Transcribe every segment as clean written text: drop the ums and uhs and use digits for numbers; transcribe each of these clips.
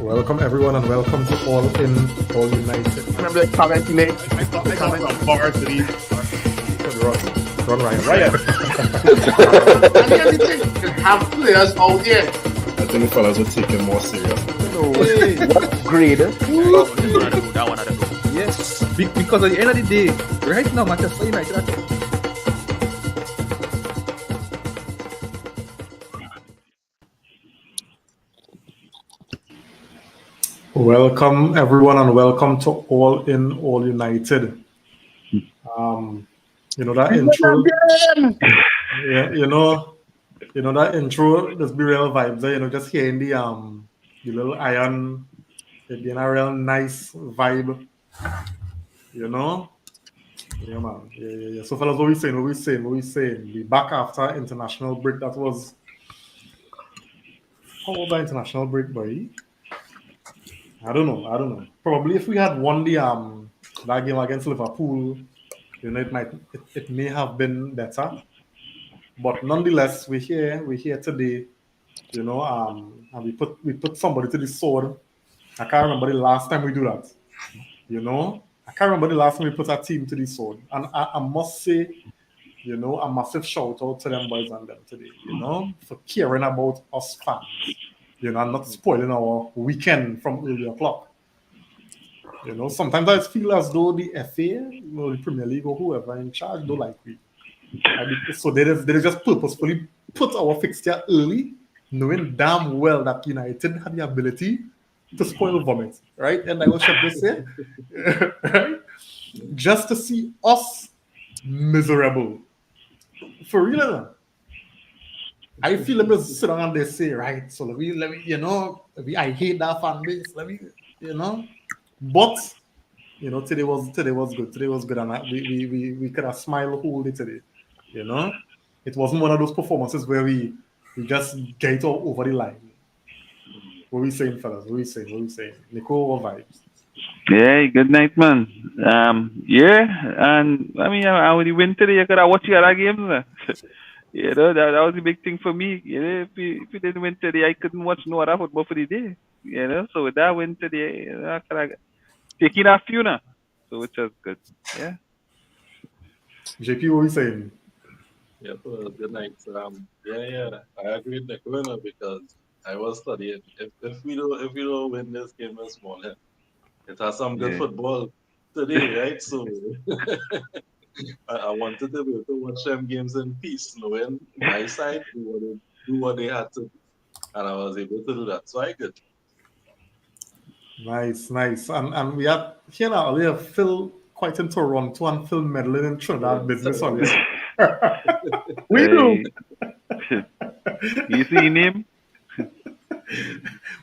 Welcome everyone and welcome to All In, All United. And I'm like commenting it. I thought from bar to these. Run Ryan. And the other thing, you have players out there. I think the fellas were taking more serious. What grade? That one I don't know. Yes, because at the end of the day, right now, Manchester United are Welcome everyone and welcome to All In, All United. You know that intro. Yeah, you know that intro. Just be real vibes there. You know, just hearing the little iron, it being a real nice vibe. You know, yeah, man. Yeah. So, fellas, what we saying? We back after international break. That was how was the international break, boy? I don't know. Probably if we had won the that game against Liverpool, you know, it may have been better. But nonetheless, we're here today, you know, and we put somebody to the sword. I can't remember the last time we do that. You know, I can't remember the last time we put our team to the sword. And I must say, you know, a massive shout out to them boys and them today, you know, for caring about us fans, you know, and not spoiling our weekend from early o'clock. You know, sometimes I feel as though the FA, you know, the Premier League or whoever in charge don't like we. So they just purposefully put our fixture early, knowing damn well that United had the ability to spoil vomit, right? And I will shut this here, right? Just to see us miserable. For real, I feel like just sit down and they say, right, so let me, you know, I hate that fan base, you know. But you know, today was good. Today was good, and we could have smiled whole day today. You know, it wasn't one of those performances where we just get over the line. What are we saying, fellas? What are we saying? Nico, what vibes? Yeah, good night, man. Yeah, and I mean, when you win today, you could have watched the other games. You know, that was the big thing for me. You know, if we didn't win today, I couldn't watch no other football for the day. You know, so with that win today, you know, I could have taken a few now, so which was good. Yeah. JP, what are we saying? Yeah, good night. I agree with Nicola because I was studying. If we don't win this game this morning, it has some good football today, right? So I wanted to be able to watch them games in peace, knowing my side do what they had to, and I was able to do that. So I could. Nice. And we have here now. We have Phil quite in Toronto and Phil meddling in Trinidad business on this. We do. You see him?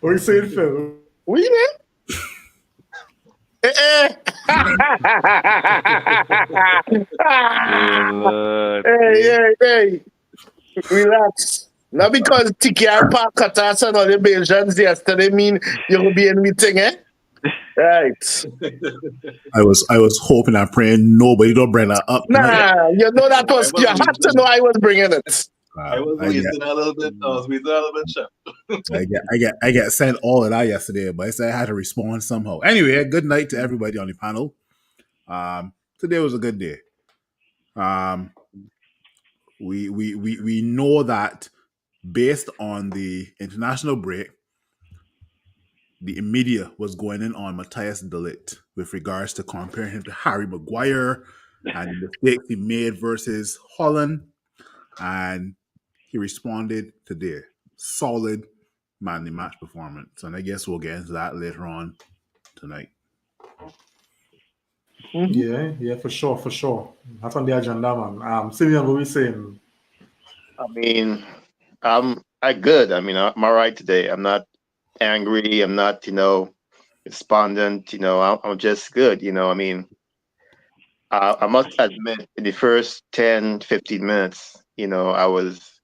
What are you saying, Phil? We did. Hey. Relax. Not because Tiki and Pakatas and all the Belgians yesterday mean you'll be in meeting, eh? Right. I was hoping and praying nobody don't bring that up. Nah, you know that was you had to know I was bringing it. I was waiting a little bit, chef. I get sent all of that yesterday, but I said I had to respond somehow. Anyway, good night to everybody on the panel. Today was a good day. We know that based on the international break, the media was going in on Matthias de Ligt with regards to comparing him to Harry Maguire and the mistakes he made versus Holland, and he responded today. Solid man the match performance, and I guess we'll get into that later on tonight. Yeah, for sure. That's on the agenda, man. Simeon, what are we saying? I mean, I'm good. I mean, I'm all right today. I'm not angry. I'm not, despondent. I'm just good. I mean, I must admit, in the first 10, 15 minutes, I was,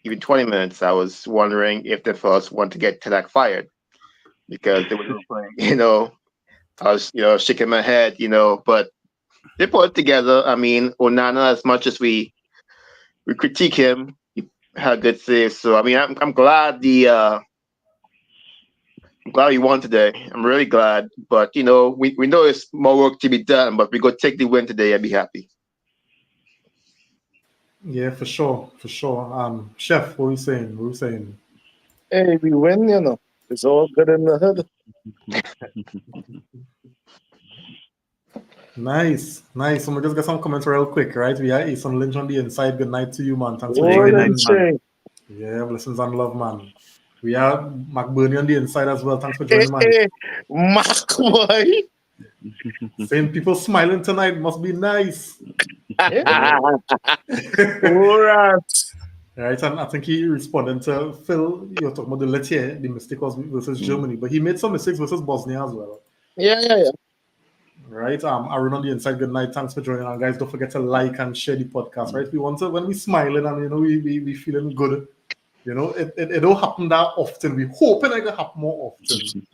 even 20 minutes, I was wondering if the fellas want to get Tanak fired because they were playing, I was, shaking my head, but they put it together. I mean, Onana, as much as we critique him, he had good saves. So, I mean, I'm glad the I'm glad we won today. I'm really glad. But we know it's more work to be done, but we go take the win today and be happy. Yeah, for sure, for sure. Chef, what are you saying? What are you saying? Hey, we win, you know. It's all good in the hood. Nice, nice. So we just get some comments real quick, right? We are Ason Lynch on the inside. Good night to you, man. Thanks for Hey, good night, joining. man. Orange. Yeah, blessings and love, man. We are McBurney on the inside as well. Thanks for Hey, joining, man. hey, Mac boy. Saying people smiling tonight must be nice. Orange. Right, and I think he responded to Phil. You were talking about the Letier, the mistake was versus Germany, but he made some mistakes versus Bosnia as well. Yeah. Right, Aaron on the inside. Good night. Thanks for joining, and guys, don't forget to like and share the podcast. Right, we want to when we smiling and we feeling good. It don't happen that often. We hoping it can happen more often.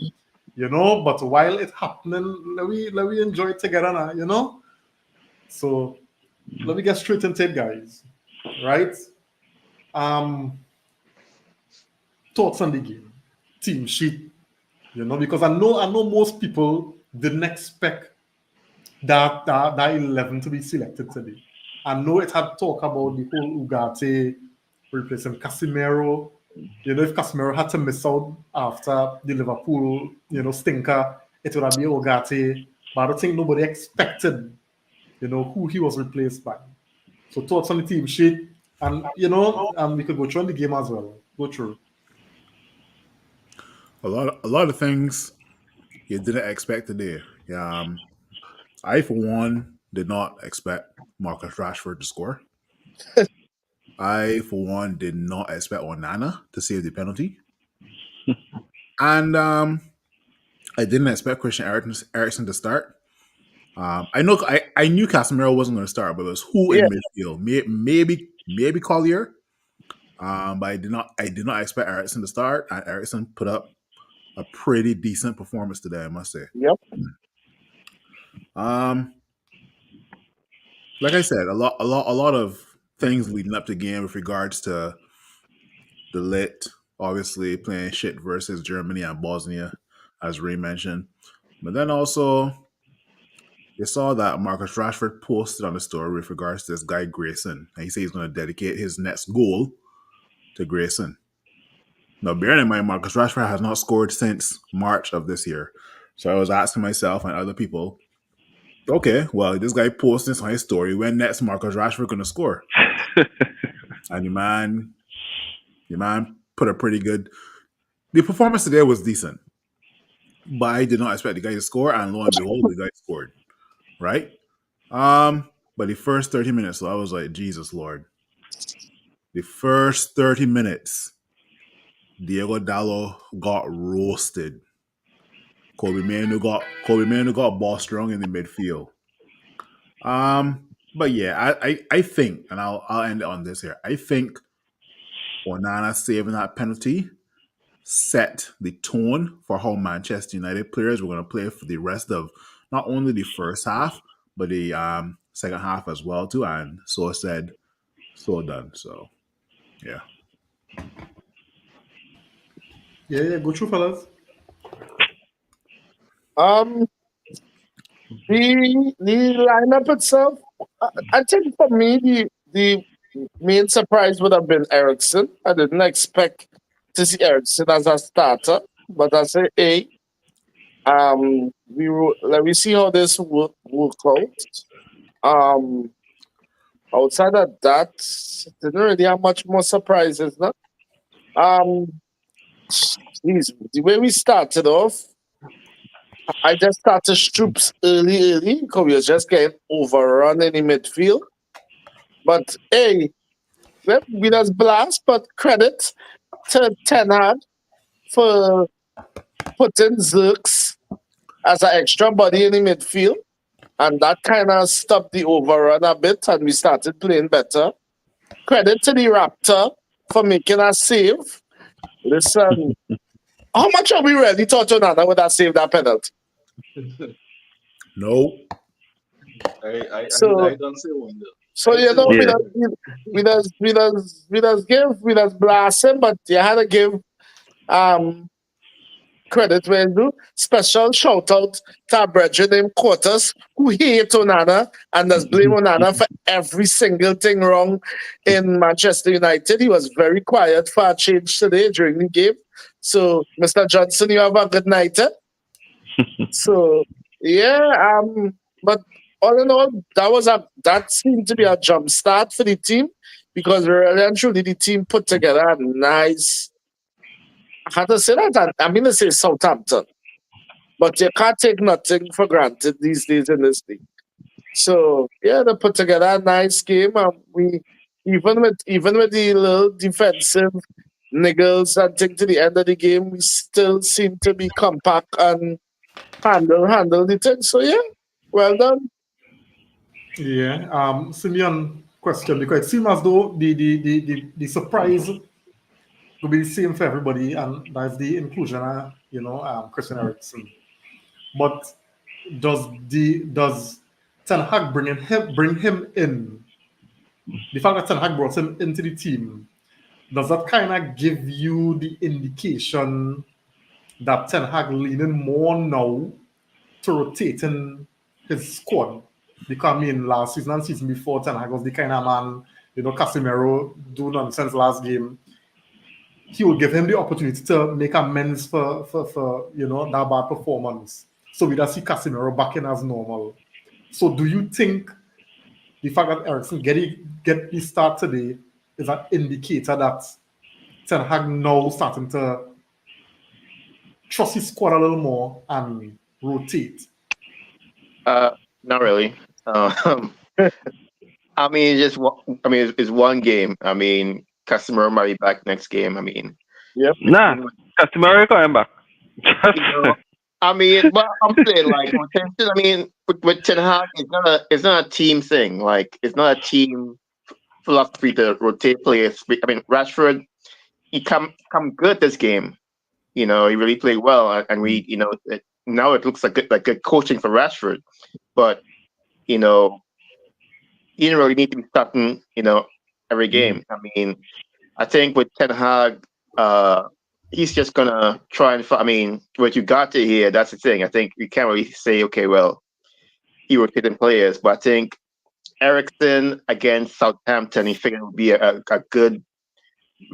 But while it's happening, let we enjoy it together now. So let me get straight into it, guys. Right. Thoughts on the game, team sheet. Because I know most people didn't expect that 11 to be selected today. I know it had talk about the whole Ugarte replacing Casemiro. If Casemiro had to miss out after the Liverpool, stinker, it would have been Ugarte. But I don't think nobody expected, who he was replaced by. So thoughts on the team sheet, and we could go through on the game as well. Go through. A lot of things you didn't expect today. I for one did not expect Marcus Rashford to score. I for one did not expect Onana to save the penalty. And I didn't expect Christian Eriksen to start. I knew Casemiro wasn't going to start, but it was who in midfield? Maybe Collier. But I did not expect Eriksen to start, and Eriksen put up a pretty decent performance today, I must say. Yep. Like I said, a lot of things leading up to the game with regards to the lit, obviously playing shit versus Germany and Bosnia, as Ray mentioned. But then also, you saw that Marcus Rashford posted on the story with regards to this guy Grayson, and he said he's going to dedicate his next goal to Grayson. Now, bearing in mind, Marcus Rashford has not scored since March of this year. So I was asking myself and other people, okay, well, this guy posted this on his story. When next Marcus Rashford going to score? And the man put a pretty good. The performance today was decent, but I did not expect the guy to score, and lo and behold, the guy scored. Right? But the first 30 minutes, so I was like, Jesus Lord. The first 30 minutes, Diego Dallo got roasted. Kobe Manu got ball strong in the midfield. But yeah, I think, and I'll end it on this here. I think Onana saving that penalty set the tone for how Manchester United players were going to play for the rest of not only the first half, but the second half as well too. And so said, so done. So yeah. Yeah, go through, fellas. The lineup itself, I think for me the main surprise would have been Ericsson. I didn't expect to see Ericsson as a starter, but I say, hey, let me see how this work out. Outside of that, didn't really have much more surprises, no? Geez, the way we started off, I just started Stroops early because we was just getting overrun in the midfield. But hey, we just blast, but credit to Ten Hag for putting Zirks as an extra body in the midfield. And that kind of stopped the overrun a bit, and we started playing better. Credit to the Raptor for making a save. Listen, how much have we really thought Onana would have saved that penalty? No. I don't say one. So we just blast him, but you had to give credit where it's due. Special shout out to our brethren named Quartus, who hate Onana and does blame Onana for every single thing wrong in Manchester United. He was very quiet for a change today during the game. So, Mr. Johnson, you have a good night. So, yeah, but all in all, that seemed to be a jump start for the team because really and truly the team put together a nice. I had to say that. I'm going to say Southampton, but you can't take nothing for granted these days in this league. So yeah, they put together a nice game. We even with the little defensive niggles and thing to the end of the game, we still seem to be compact and handle the thing. So yeah, well done. Yeah. Simeon question because it seems as though the surprise will be the same for everybody, and that's the inclusion of Christian Eriksen. But does Ten Hag bring him in? The fact that Ten Hag brought him into the team, does that kind of give you the indication that Ten Hag leaning more now to rotating his squad? Because I mean, last season and season before, Ten Hag was the kind of man, Casemiro do nonsense last game. He will give him the opportunity to make amends for that bad performance. So we don't see Casemiro back in as normal. So do you think the fact that Eriksen get the start today is an indicator that Ten Hag now starting to trust his squad a little more and rotate? Not really. I mean, it's one game. I mean, customer might be back next game. I mean, Yep. Nah, Casemiro coming back. I mean, but I'm saying like, I mean, with Ten Hag, it's not a team thing. Like, it's not a team philosophy to rotate players. I mean, Rashford, he come good this game. He really played well, and we, now it looks like good coaching for Rashford, but he didn't really need to be starting, every game. I mean, I think with Ten Hag, he's just gonna try and. I mean, what you got to here, that's the thing. I think we can't really say, okay, well, he rotated players, but I think Eriksen against Southampton, he figured it would be a good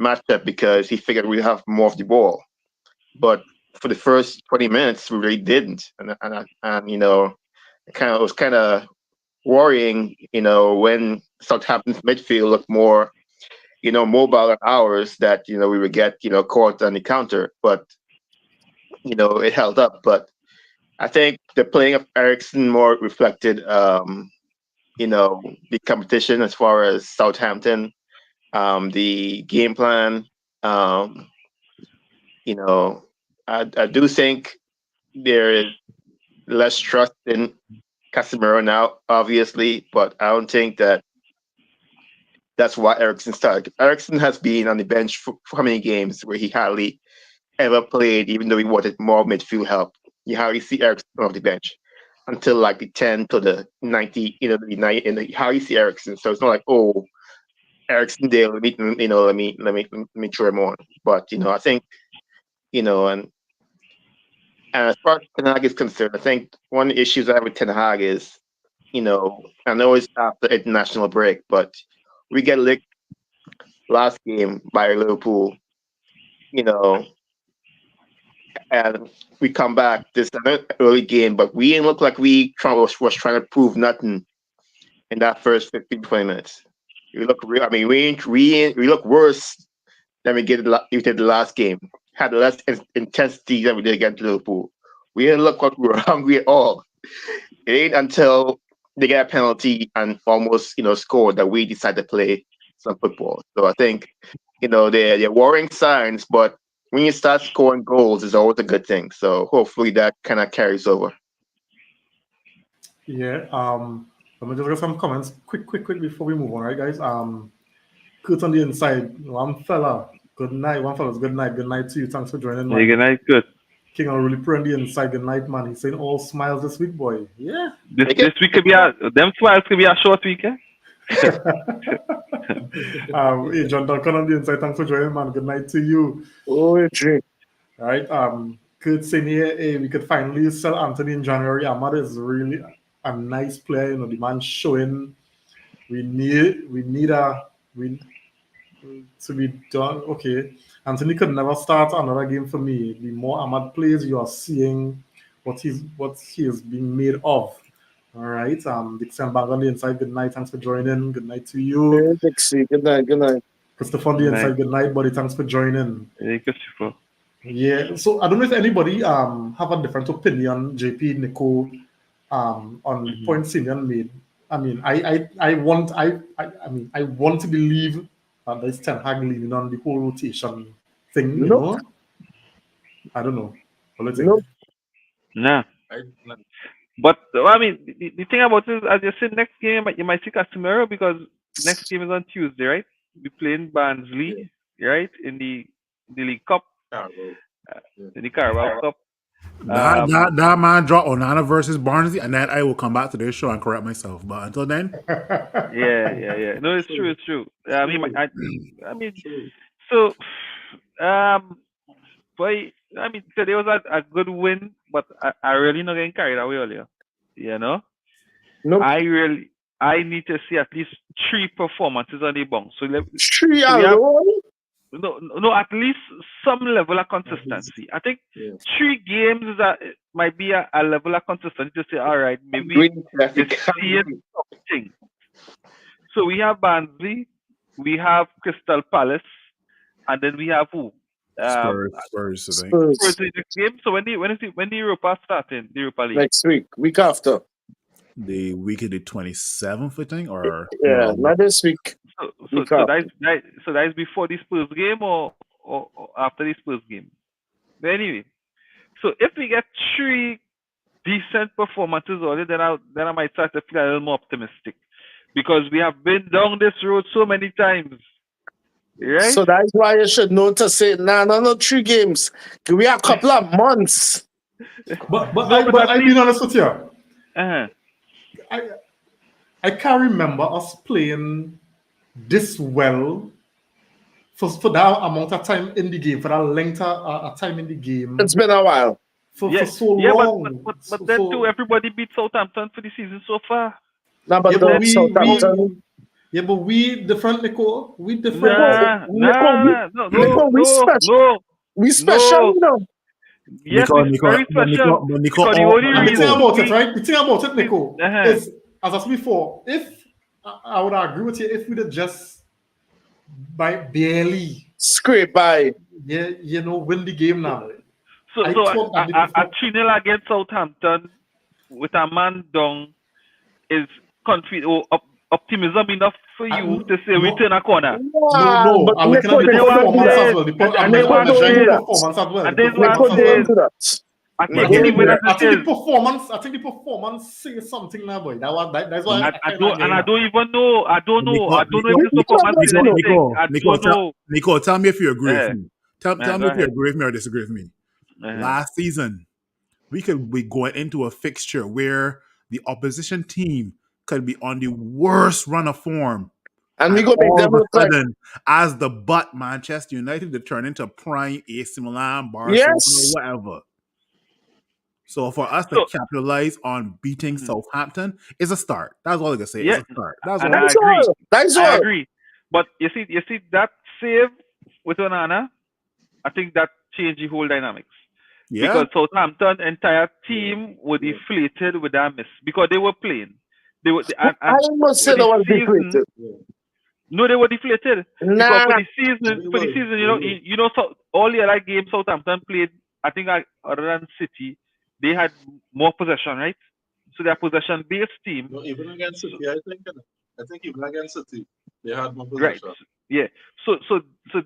matchup because he figured we'd have more of the ball. But for the first 20 minutes, we really didn't, and it was kind of worrying, when Southampton's midfield looked more, mobile than ours, that we would get caught on the counter, but it held up. But I think the playing of Eriksen more reflected, the competition as far as Southampton, the game plan. I do think there is less trust in Casemiro now, obviously, but I don't think that's why Eriksen started. Eriksen has been on the bench for how many games where he hardly ever played, even though he wanted more midfield help. You hardly see Eriksen off the bench until like the 10 to the 90, the 90, and how you see Eriksen. So it's not like, oh, Eriksen there, let me throw him on. But I think, and as far as Ten Hag is concerned, I think one of the issues I have with Ten Hag is, I know it's after international break, but we get licked last game by Liverpool, and we come back this early game, but we didn't look like we was trying to prove nothing in that first 15, 20 minutes. We look real. I mean, we look worse than we did the last game. Had less intensity than we did against Liverpool. We didn't look like we were hungry at all. It ain't until they get a penalty and almost scored that we decide to play some football. So I think they're worrying signs, but when you start scoring goals, it's always a good thing. So hopefully that kind of carries over. Yeah. Let me just get some comments quick before we move on, right, guys? Kurt on the inside, one fella. Good night, one fella's good night. Good night to you. Thanks for joining, man. Hey, good night, good. King on really put on the inside. Good night, man. He's saying all smiles this week, boy. Yeah. This week could be them smiles could be a short week, eh? Hey, John Duncan on the inside. Thanks for joining, man. Good night to you. Oh, Adrian. All right. Kurt saying here, hey, we could finally sell Anthony in January. Ahmad is really a nice player. You know, the man showing we to be done. Okay, Anthony could never start another game for me. The more Ahmad plays, you are seeing what he is being made of. All right. Dixon Bang on the inside. Good night. Thanks for joining. Good night to you. Hey, Dixie. Good night. Good night. Christopher on the Good night. inside. Good night, buddy. Thanks for joining. Hey, Christopher. Yeah. So I don't know if anybody have a different opinion, JP, Nico, on the points Simeon made. I mean, I want I want to believe that there's Ten Hag leaning on the whole rotation thing. You Nope. know, I don't know. What do you think? Nope. Nah. But I mean, the thing about it is, as you said, next game you might see Casemiro because next game is on Tuesday, right? We playing Barnsley, right, in the League Cup, in the Carabao Cup. That man dropped Onana versus Barnsley, and then I will come back to this show and correct myself. But until then, yeah. No, it's true. I mean, so boy, I mean, today was a good win, but I really not getting carried away earlier. You know, Nope. I need to see at least 3 performances on the bounce. So 3 alone? No, at least some level of consistency. I think 3 games might be a level of consistency to say, all right, maybe we're seeing something. So we have Barnsley, we have Crystal Palace, and then we have who? Spurs, I think. Spurs in the game. So when the Europa starting, the Europa League? Next week after. The week of the 27th, I think, or not this week. So that's before the Spurs game or after the Spurs game. But anyway, so if we get 3 decent performances already, then I might start to feel a little more optimistic because we have been down this road so many times. Right? So that's why you should know to say, no, 3 games. We have a couple of months. But I being honest with you, Uh-huh. I can't remember us playing this well for that amount of time in the game, for that length of time in the game. It's been a while. For so long. But then too, everybody beat Southampton for the season so far. No, but Southampton. Yeah, but we different, Nico. We different. Nico, we special. We special, you know. Yes, it's very special. Nico, the thing about it, right? The thing about it, Nico, is, as I said before, if I would agree with you, if we'd just barely scrape by, win the game now. So a 3-0 against Southampton with a man down is optimism enough for you to say we turn a corner. No, I'm looking at the performance as well. I think the performance says something now, boy. That's why I don't even know. I don't know if this performance is anything. Nico, tell me if you agree with me. Tell me if you agree with me or disagree with me. Last season, we could be going into a fixture where the opposition team could be on the worst run of form. And we go make them look like as the butt Manchester United to turn into prime AC Milan, Barcelona, whatever. So for us to capitalize on beating Southampton is a start. That's all I can say. It's a start. I agree. But you see that save with Onana, I think that changed the whole dynamics. Yeah. Because Southampton's entire team were deflated with that miss because they were playing. I must say they were deflated. No, they were deflated. Because for the season, you know, so all the other games Southampton played, I think other than City, they had more possession, right? So they're possession-based team. No, even against City, I think even against City, they had more possession. Right. Yeah. So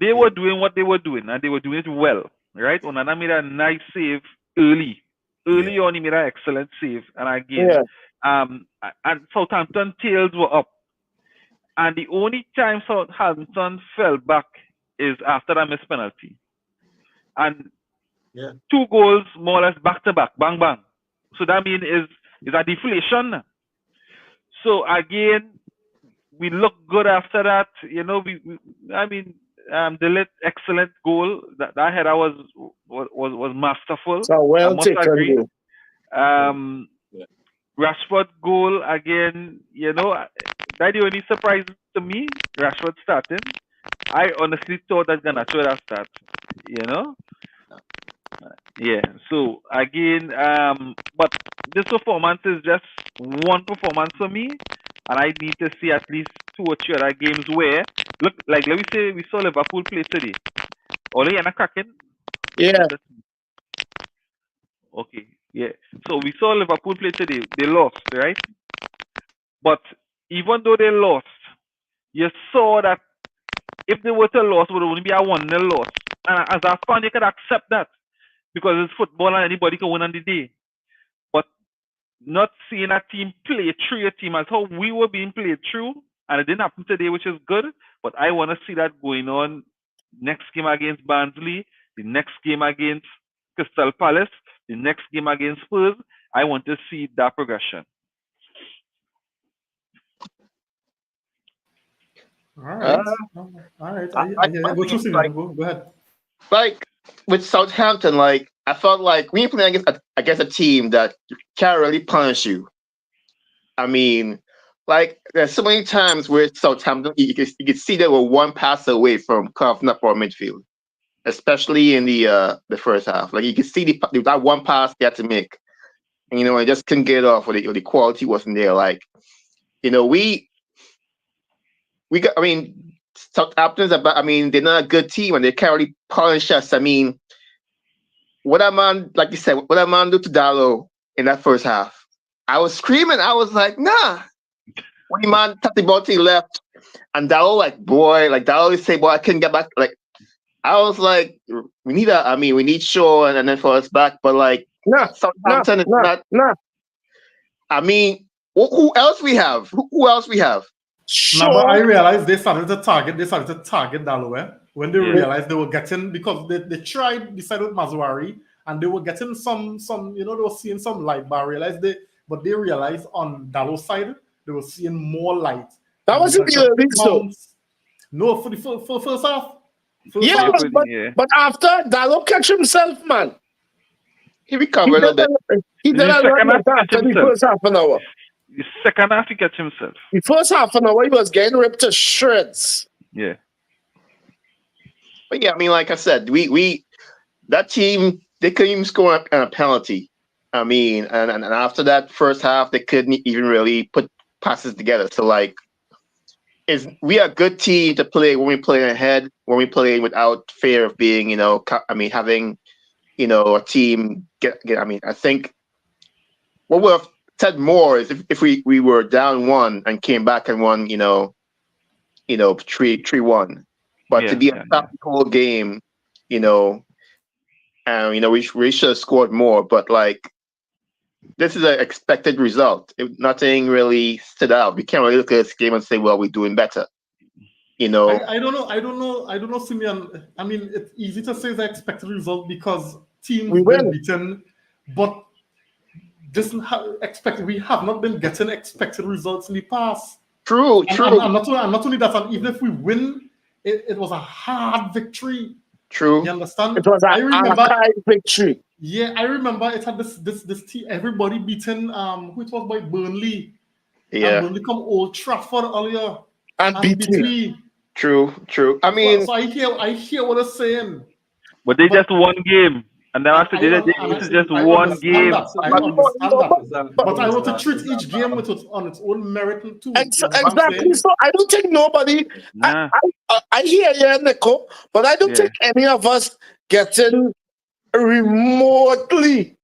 they were doing what they were doing, and they were doing it well, right? Onana made a nice save early on. He made an excellent save, and again, and Southampton tails were up, and the only time Southampton fell back is after that missed penalty, and 2 goals more or less back to back, bang bang. So that means is a deflation. So again, we look good after that. You know, I mean, De Ligt, excellent goal. That header was masterful. So I well must taken, agree. though. Yeah. Rashford goal again. That the only surprise to me. Rashford starting. I honestly thought that Garnacho would have started. Yeah. So again, but this performance is just one performance for me, and I need to see at least 2 or 3 other games where look like let me say we saw Liverpool play today. Ole Yana cracking. Yeah. Okay. Yeah. So we saw Liverpool play today. They lost, right? But even though they lost, you saw that if they were to lose, it would only be a 1-0 loss. And as a fan, you can accept that because it's football and anybody can win on the day. But not seeing a team play through a team as how we were being played through, and it didn't happen today, which is good. But I want to see that going on next game against Barnsley, the next game against Crystal Palace, the next game against Spurs. I want to see that progression. All right. All right. I hear you. Go through, Simeon. Go ahead. Like with Southampton, like I felt like we playing against a team that can't really punish you. I mean, like there's so many times where Southampton you could see they were one pass away from carving up our midfield, especially in the first half. Like you could see that one pass they had to make, and I just couldn't get it off, or the quality wasn't there. Like we got. I mean, Southampton's about. I mean, they're not a good team, and they can't really punish us. I mean, what that man, like you said, what that man do to Dallo in that first half? I was screaming. I was like, nah. When the man tapped the ball to the left, and Dallo Dallo would say, boy, I couldn't get back. Like, I was like, we need Shaw and then for us back. But like, Southampton is not. I mean, who else we have? Who else we have? Sure. But I realized they started to target Dalloway when they realized they were getting, because they tried decide with Mazuari and they were getting some they were seeing some light, but they realized on Dallow's side they were seeing more light. That wasn't the early so. No, for the first half. But after Dallo catch himself, man. He recovered a little bit. He did a lot after the first half an hour. The second half, he catch himself. The first half an hour, he was getting ripped to shreds. Yeah. But yeah, I mean, like I said, that team, they couldn't even score a penalty. I mean, and after that first half, they couldn't even really put passes together. So like, we are a good team to play when we play ahead, when we play without fear of being, having, a team get. I mean, I think what would have said more is if we were down 1 and came back and won, 3-1. But to be a top whole game, and we should have scored more. But like, this is an expected result. Nothing really stood out. We can't really look at this game and say, well, we're doing better. I don't know, Simeon. I mean, it's easy to say the expected result because teams been beaten, but we have not been getting expected results in the past. True. And not only that, and even if we win, it was a hard victory. True. You understand? It was an archive victory. Yeah, I remember it had this team, everybody beaten who it was by Burnley. Yeah. And Burnley come Old Trafford earlier and beat me. True. I mean, so I hear what they're saying. But they just one game. And then after this is just one game. I understand that. But I want to treat each game on its own merit too. Exactly. So I don't think nobody. Nah. I hear you, Nico, but I don't think any of us getting remotely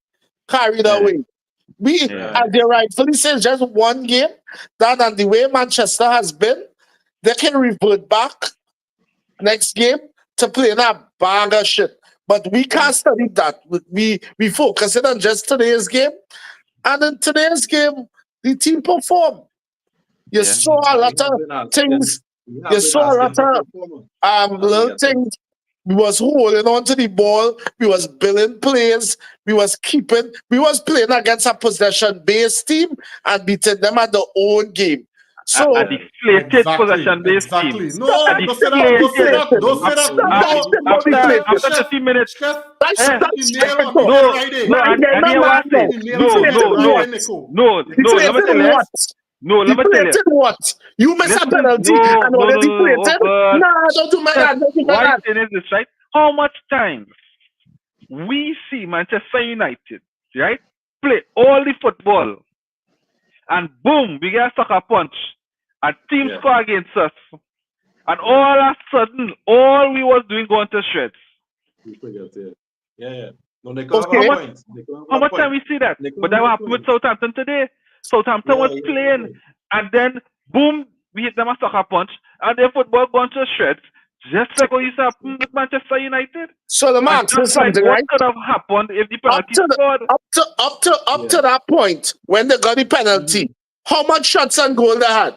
carried away. As you rightfully say, just one game. That and the way Manchester has been, they can revert back next game to playing a bag of shit. But we can't study that. We focus it on just today's game. And in today's game, the team performed. You saw a lot of things. You saw a lot of little things. We was holding on to the ball. We was building plays. We was playing against a possession-based team and beating them at their own game. So a deflated possession-based Exactly. team. No, A don't say that. Don't say that. deflated. Don't say that. Stop No, that shit, Chef, After deflated. 30 minutes, Chef, That's eh, he nailed stupid on the though. head no, right there. no, No, and no, here man, what say, no. He nailed on the head Deflated right what? there, Nico. no, let me Deflated tell you, what? no, let me tell you, Deflated what? You miss a listen, penalty and all no, oh deflated? God, Nah, don't do my Chef, that. Don't do my why that. saying is this, right? How much times we see Manchester United, right, play all the football, and boom, we get a sucker punch, and team Yeah. score against us, and all of a sudden, all we was doing going to shreds. You forget, yeah. No, they could have Okay. a point. They could have How a much point. time we see that? They could But that have a happened with point. Southampton today. Southampton was playing, and then boom, we hit them a sucker punch, and their football gone to shreds. Just like what used to happen with Manchester United. So let me And ask you just like something, what right? could have happened if the Up penalty to the, scored. up to that point when they got the penalty, how much shots on goal they had?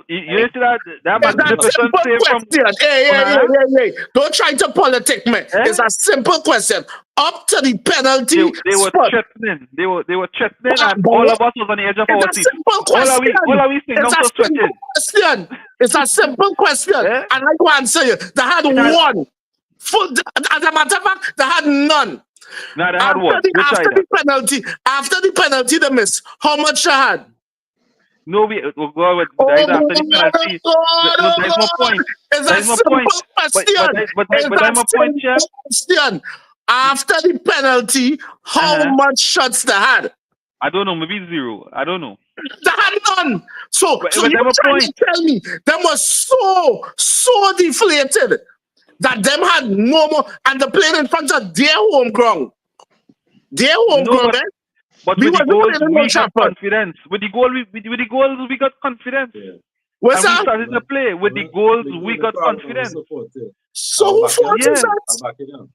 You see that It's a magnificent simple save from question. Hey. Don't try to politic me. Eh? It's a simple question. Up to the penalty they were spot. threatening. They were threatening, and But all what- of us was on the edge of It's our a seat. simple question. All are we saying? It's Now a so simple sweating. question. It's a simple question. Eh? And I go answer you. They had It has- one. As a matter of fact, they had none. Now they had one. Which After either? the penalty they missed, how much they had? No, we'll go with that is after the penalty. No, that's my point. It's a That is my simple point. question. But It's that's my a point, Chef. simple question. After the penalty, how much shots they had? I don't know, maybe 0. I don't know. They had none. So But you're that's my trying point. to tell me them was so deflated that them had no more, and they playing in front of their home ground. Their home No, ground, but We with the wasn't goals, playing in we Old got Trafford. confidence. With the goals, we got confidence. Yeah. What's And we that? started to play. With the goals, we got confidence. Support, yeah. So who fault Yeah. is that?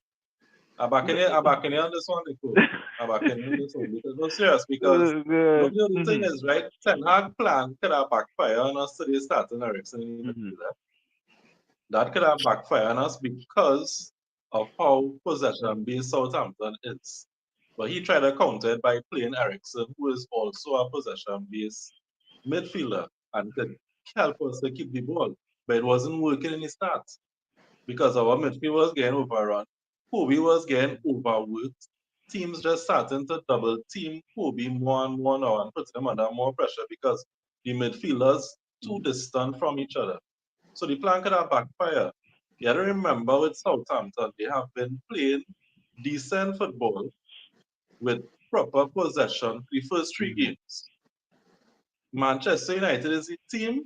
I'm backing it on this one, Nico. I'm backing it on this one. Because no serious, because the other thing is, right, Ten Hag plan could have backfire on us today starting Ericsson in the midfield. That could have backfire on us because of how possession-based Southampton is. But he tried to counter it by playing Ericsson, who is also a possession-based midfielder and could help us to keep the ball. But it wasn't working in the start because our midfield was getting overrun. Kobe was getting overworked. Teams just starting to double team Kobe more and more now and put him under more pressure because the midfielders too distant from each other. So the plan could have backfired. You have to remember with Southampton, they have been playing decent football with proper possession the first 3 games. Manchester United is a team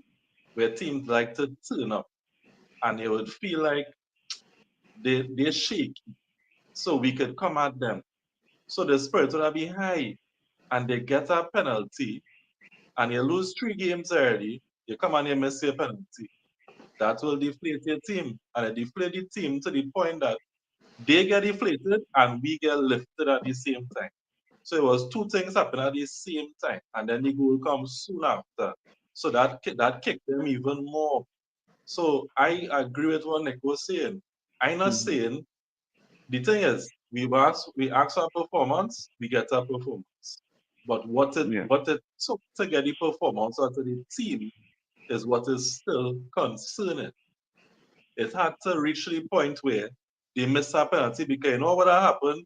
where teams like to turn up and they would feel like they're shaky. So we could come at them. So the spirit will be high and they get a penalty and you lose 3 games early, you come and you miss your penalty. That will deflate your team. And it deflate the team to the point that they get deflated and we get lifted at the same time. So it was 2 things happen at the same time. And then the goal comes soon after. So that kicked them even more. So I agree with what Nick was saying. I'm not saying, the thing is, we ask for performance, we get a performance. But what it took to get the performance out of the team is what is still concerning. It had to reach the point where they missed a penalty because you know what happened?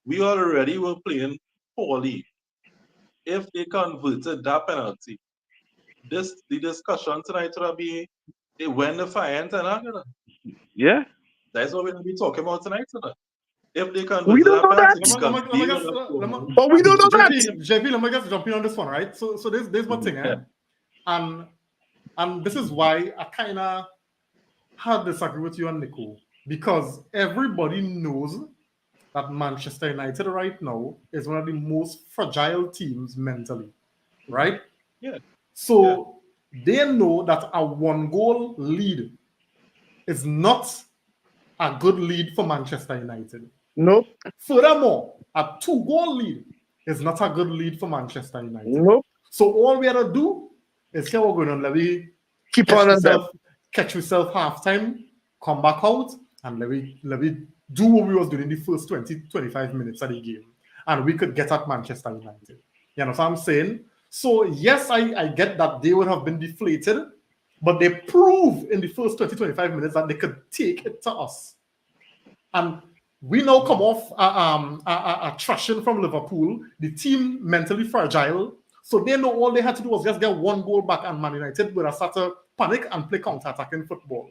We already were playing poorly. If they converted that penalty, the discussion tonight would be when the fire and Ten Hag. Yeah. That's what we're going to be talking about tonight. If they We converted don't that know penalty, that. But we don't know that. JP, let me just jump in on this one, right? So there's one thing, and this is why I kind of hard disagree with you and Nico, because everybody knows that Manchester United right now is one of the most fragile teams mentally, right? Yeah. So they know that a 1-goal lead is not a good lead for Manchester United. Nope. Furthermore, a 2-goal lead is not a good lead for Manchester United. Nope. So all we have to do is keep going on. Let me keep on them. Catch yourself halftime, come back out, and let me do what we was doing in the first 20-25 minutes of the game. And we could get at Manchester United. You know what I'm saying? So yes, I get that they would have been deflated, but they proved in the first 20, 25 minutes that they could take it to us. And we now come off a thrashing from Liverpool, the team mentally fragile. So they know all they had to do was just get one goal back, and Man United would have started to panic and play counter-attacking football.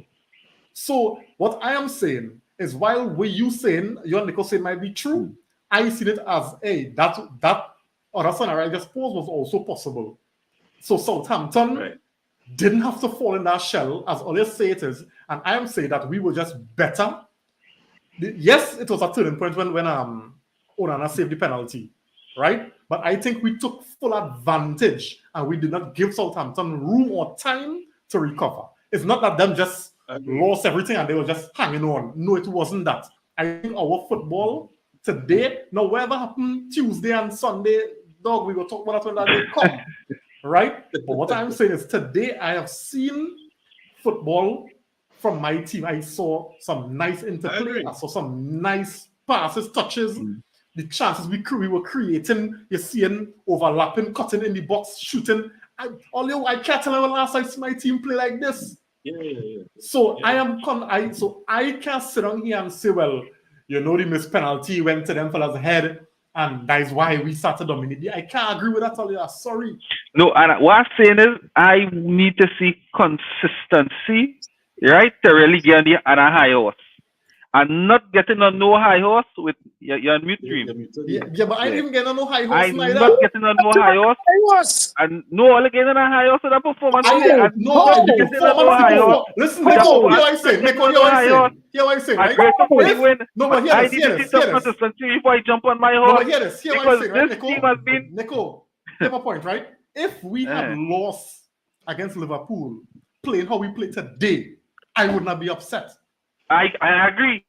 So what I am saying is, while what you saying, you and Nico saying might be true, I see it as that other scenario I just posed was also possible. So Southampton didn't have to fall in that shell, as others say it is, and I am saying that we were just better. Yes, it was a turning point when Onana saved the penalty, right? But I think we took full advantage and we did not give Southampton room or time to recover. It's not that them just lost everything and they were just hanging on. No, it wasn't that. I think our football today, now whatever happened Tuesday and Sunday, dog, we will talk about that when that day come, right? But what I'm saying is today I have seen football from my team. I saw some nice interplay. I saw some nice passes, touches. The chances we were creating, you're seeing overlapping, cutting in the box, shooting. Although I can't tell when last I see my team play like this. So I can't sit down here and say, well, you know, the missed penalty went to them fellas' head, and that is why we started dominating. I can't agree with that, Talia. Sorry. No, and what I'm saying is, I need to see consistency, right, to really get on a high horse. And not getting on no high horse with your mute dream. Yeah, but I didn't even get on no high horse. I'm not getting on no high horse. And no, all getting on a high horse with a performance. Listen, Nico, hear what I say. Nico, hear what I say. Right? No, but I need to see some consistency before I jump on my horse. No, but hear this. Hear what I say, right, Nico? Nico, hear my point, right? If we had lost against Liverpool, playing how we play today, I would not be upset. I agree.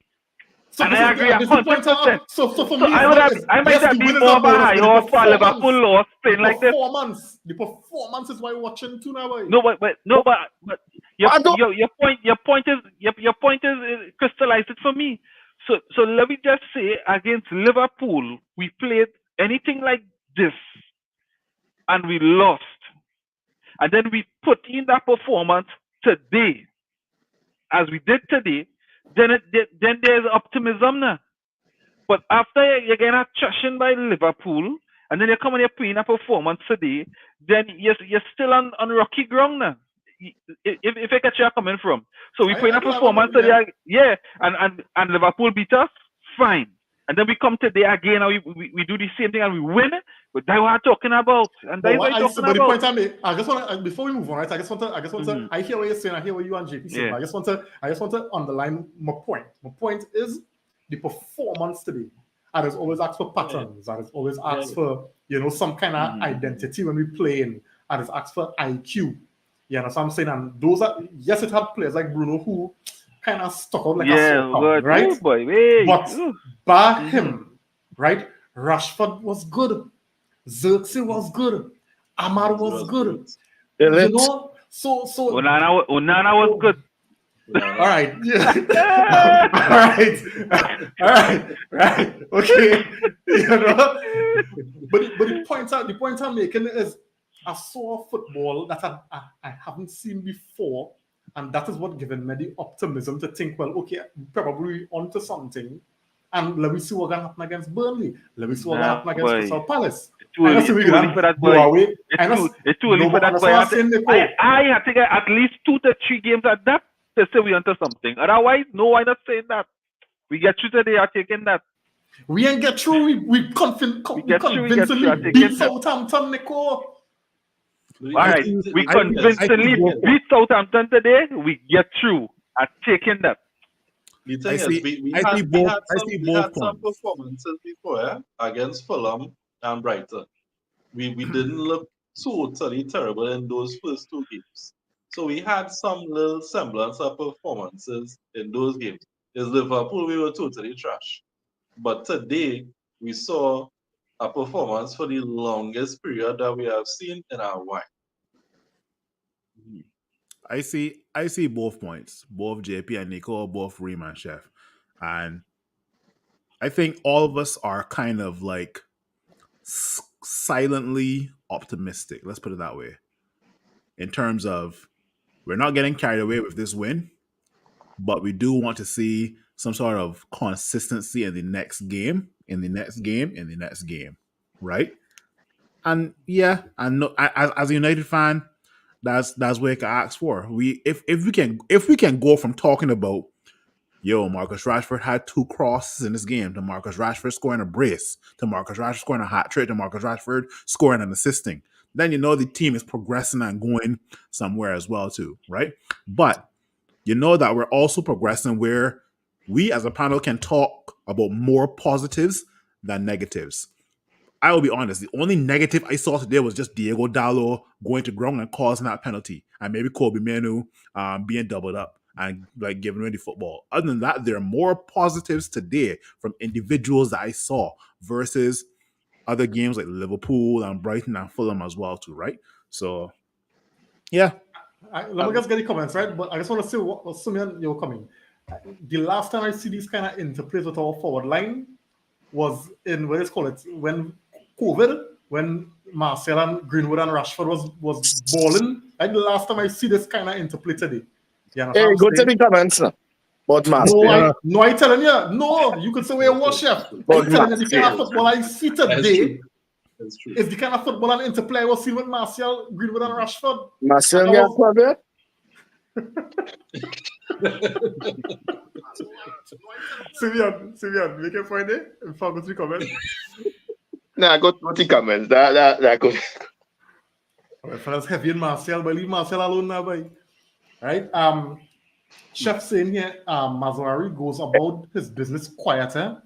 So, and I agree 100%. So for me, I might have been more of a high horse for Liverpool loss playing like this. The performance is why we're watching too now. But your point is crystallized it for me. So let me just say, against Liverpool, we played anything like this and we lost. And then we put in that performance today, as we did today. Then there's optimism now. But after you're getting trashing by Liverpool, and then you come and you're playing a performance today, then you're still on rocky ground now. If I catch where you're coming from. So we play a performance today, and Liverpool beat us, fine. And then we come today again and we do the same thing and we win. But that's what I'm talking about. And that's what I'm talking about. The point I made, I just want to, before we move on, right? I just want to, I hear what you're saying, I hear what you and JP saying. I just want to underline my point. My point is the performance today. I just always ask for patterns. I just always ask for, some kind of identity when we play in. I just ask for IQ. You know what I'm saying? And those are, yes, it had players like Bruno who kind of stuck out like a sore thumb, right? Oh boy, but by him, right? Rashford was good. Xerxes was good. Amar was good. So Onana was good. All right. Right. Okay. But the point I'm making is I saw football that I haven't seen before, and that is what given me the optimism to think, well, okay, probably onto something. And let me see what's going to happen against Burnley. Let me see what's going to happen against Crystal Palace. It's too early for that boy. It's too early for that boy. I think at least 2 to 3 games at that to say we onto something. Otherwise, no, I'm not saying that. We get through today, are taking that. We ain't get through. We convincingly beat Southampton, Nico. All right, we convincingly beat Southampton today. We get through at taking that. The thing is, we had some performances before against Fulham and Brighton. We didn't look totally terrible in those first 2 games. So we had some little semblance of performances in those games. As Liverpool, we were totally trash. But today, we saw a performance for the longest period that we have seen in our while. I see both points, both JP and Nico, both Reem and Chef. And I think all of us are kind of like silently optimistic. Let's put it that way. In terms of we're not getting carried away with this win, but we do want to see some sort of consistency in the next game, right? And yeah, and no, as a United fan, that's what I can ask for. If we can go from talking about Marcus Rashford had 2 crosses in this game to Marcus Rashford scoring a brace, to Marcus Rashford scoring a hat trick, to Marcus Rashford scoring and assisting, then the team is progressing and going somewhere as well too, right? But that we're also progressing where we as a panel can talk about more positives than negatives. I will be honest, the only negative I saw today was just Diego Dallo going to ground and causing that penalty, and maybe Kobe Manu being doubled up and giving away the football. Other than that, there are more positives today from individuals that I saw versus other games like Liverpool and Brighton and Fulham as well too, right? So, yeah. Let me just get the comments, right? But I just want to say what Simeon, you're coming. The last time I see these kind of interplays with our forward line was in, what is called it, when COVID, when Martial and Greenwood and Rashford was balling. Like the last time I see this kind of interplay today. Hey, go to the comments now. But Martial. No, I telling you, no, you could say we're a chef. I'm telling you, the kind of football I see today is the kind of football and interplay I was seeing with Martial, Greenwood and Rashford. Martial, you have there? Simeon, make a point there. If I go to the comments. Nah, go to the comments. That goes. If I was heavy in Martial, but leave Martial alone now, boy. Right? Chef saying here, Mazurari goes about his business quieter.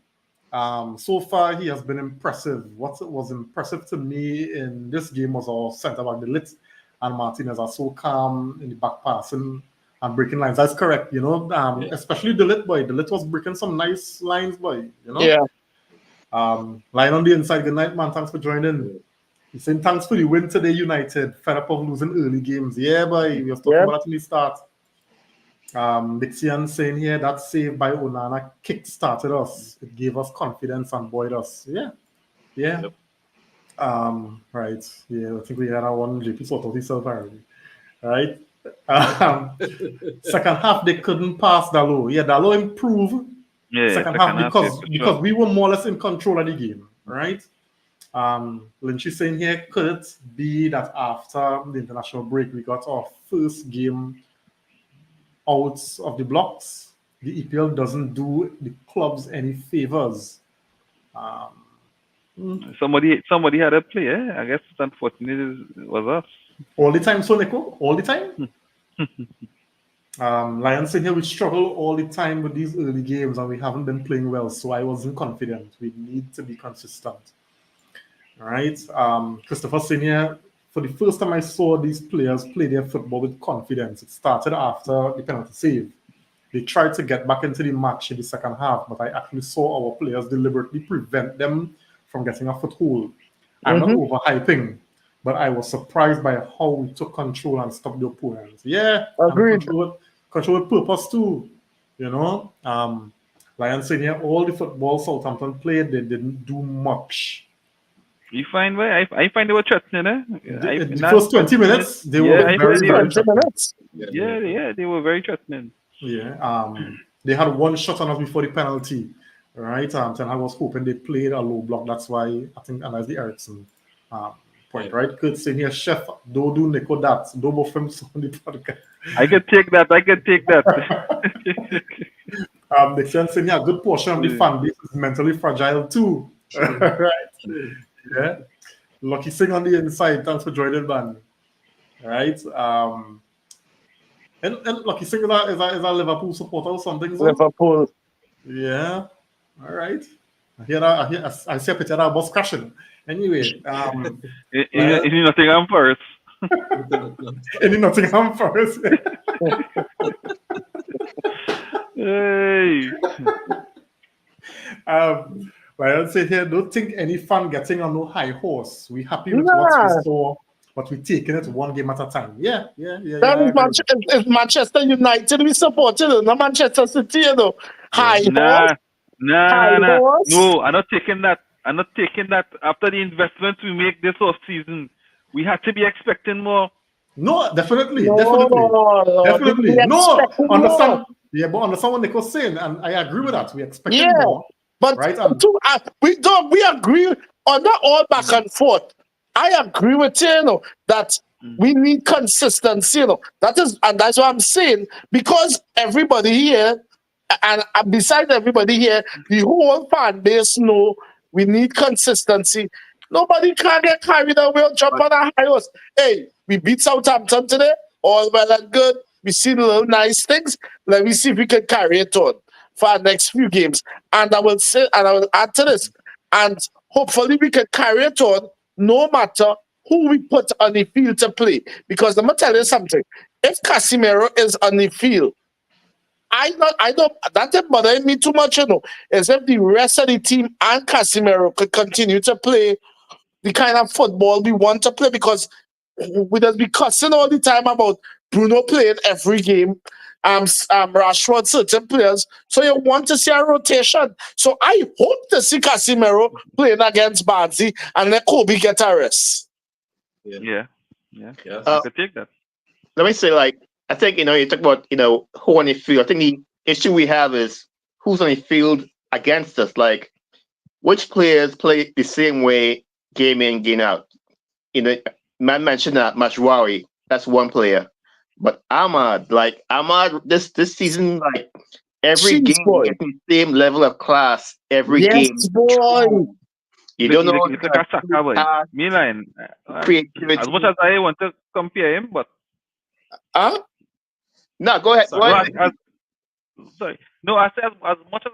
So far, he has been impressive. What was impressive to me in this game was our centre back, De Ligt, and Martinez are so calm in the back passing and breaking lines. That's correct, especially De Ligt, boy. De Ligt was breaking some nice lines, boy. Yeah. Line on the inside. Good night, man. Thanks for joining. He's saying thanks for the win today, United. Fed up of losing early games. Yeah, boy. We were talking about that in the start. Dixian saying here that save by Onana kick-started us. It gave us confidence and buoyed us. Yeah. Yep. Right. Yeah, I think we had our one JP sort of himself already. Right. Second half they couldn't pass Dallo. Yeah, Dallo improved. Yeah, second half because we were more or less in control of the game. Right. Lynch is saying here, could it be that after the international break we got our first game out of the blocks? The EPL doesn't do the clubs any favors. Somebody had a play. I guess it's unfortunate it was us. All the time, so Nico? All the time? Lion saying here we struggle all the time with these early games and we haven't been playing well, so I wasn't confident. We need to be consistent. All right. Christopher saying here, for the first time I saw these players play their football with confidence. It started after the penalty save. They tried to get back into the match in the second half, but I actually saw our players deliberately prevent them from getting a foothold. I'm not overhyping, but I was surprised by how we took control and stopped the opponents. Yeah, agreed. Control with purpose too. Lion saying here, all the football Southampton played, they didn't do much. You find where I find they were threatening, the first 20 minutes, they were very threatening. Yeah, they were very threatening. Yeah, they had one shot on us before the penalty, right? And I was hoping they played a low block. That's why I think, and that's the Ericsson point, right? Kurt saying here, Chef, don't do Nico that. Don't both them on the podcast. I can take that. The chance saying here, a good portion of the fan base is mentally fragile too. Right? Yeah. Lucky Singh on the inside. Thanks for joining, man. Right. And Lucky Singh is a Liverpool supporter or something. So? Liverpool. Yeah. All right. I see a picture of that bus crashing. Anyway. In Nottingham Forest. In Nottingham Forest. Hey. Ryan said here, don't think any fan getting on no high horse. We happy with what we saw, but we taking it one game at a time. Yeah. That is Manchester United we supported, not Manchester City, High horse. No, I'm not taking that. After the investment we make this off season, we had to be expecting more. No, definitely. No, Definitely. we No, expecting understand. more. Yeah, but understand what Nico's saying, and I agree with that. We expected Yeah, more, but right? And we agree on that all back and forth. I agree with that we need consistency. That's what I'm saying, because everybody here, and besides everybody here, the whole fan base know we need consistency. Nobody can get carried away or jump on a high horse. Hey, we beat Southampton today, all well and good. We see the little nice things. Let me see if we can carry it on for our next few games. And I will add to this. And hopefully we can carry it on no matter who we put on the field to play. Because let me tell you something. If Casemiro is on the field, I don't that ain't bothering me too much, is if the rest of the team and Casemiro could continue to play the kind of football we want to play, because we just be cussing all the time about Bruno playing every game, Rashford, certain players. So you want to see a rotation. So I hope to see Casemiro playing against Barnsley and let Kobe get a rest. Yeah. Yes. I could take that. Let me say, like, I think, you talk about, who on the field. I think the issue we have is who's on the field against us. Like, which players play the same way game in, game out? Man mentioned that Mashwari, that's one player. But Ahmad, this season, like, every Jeez, game boy. getting the same level of class every Yes, game. boy. You don't know It's like a Saka boy. Milan. creativity. As much as I want to compare him, but Huh? No, go ahead. Go ahead. sorry. No, I said as much as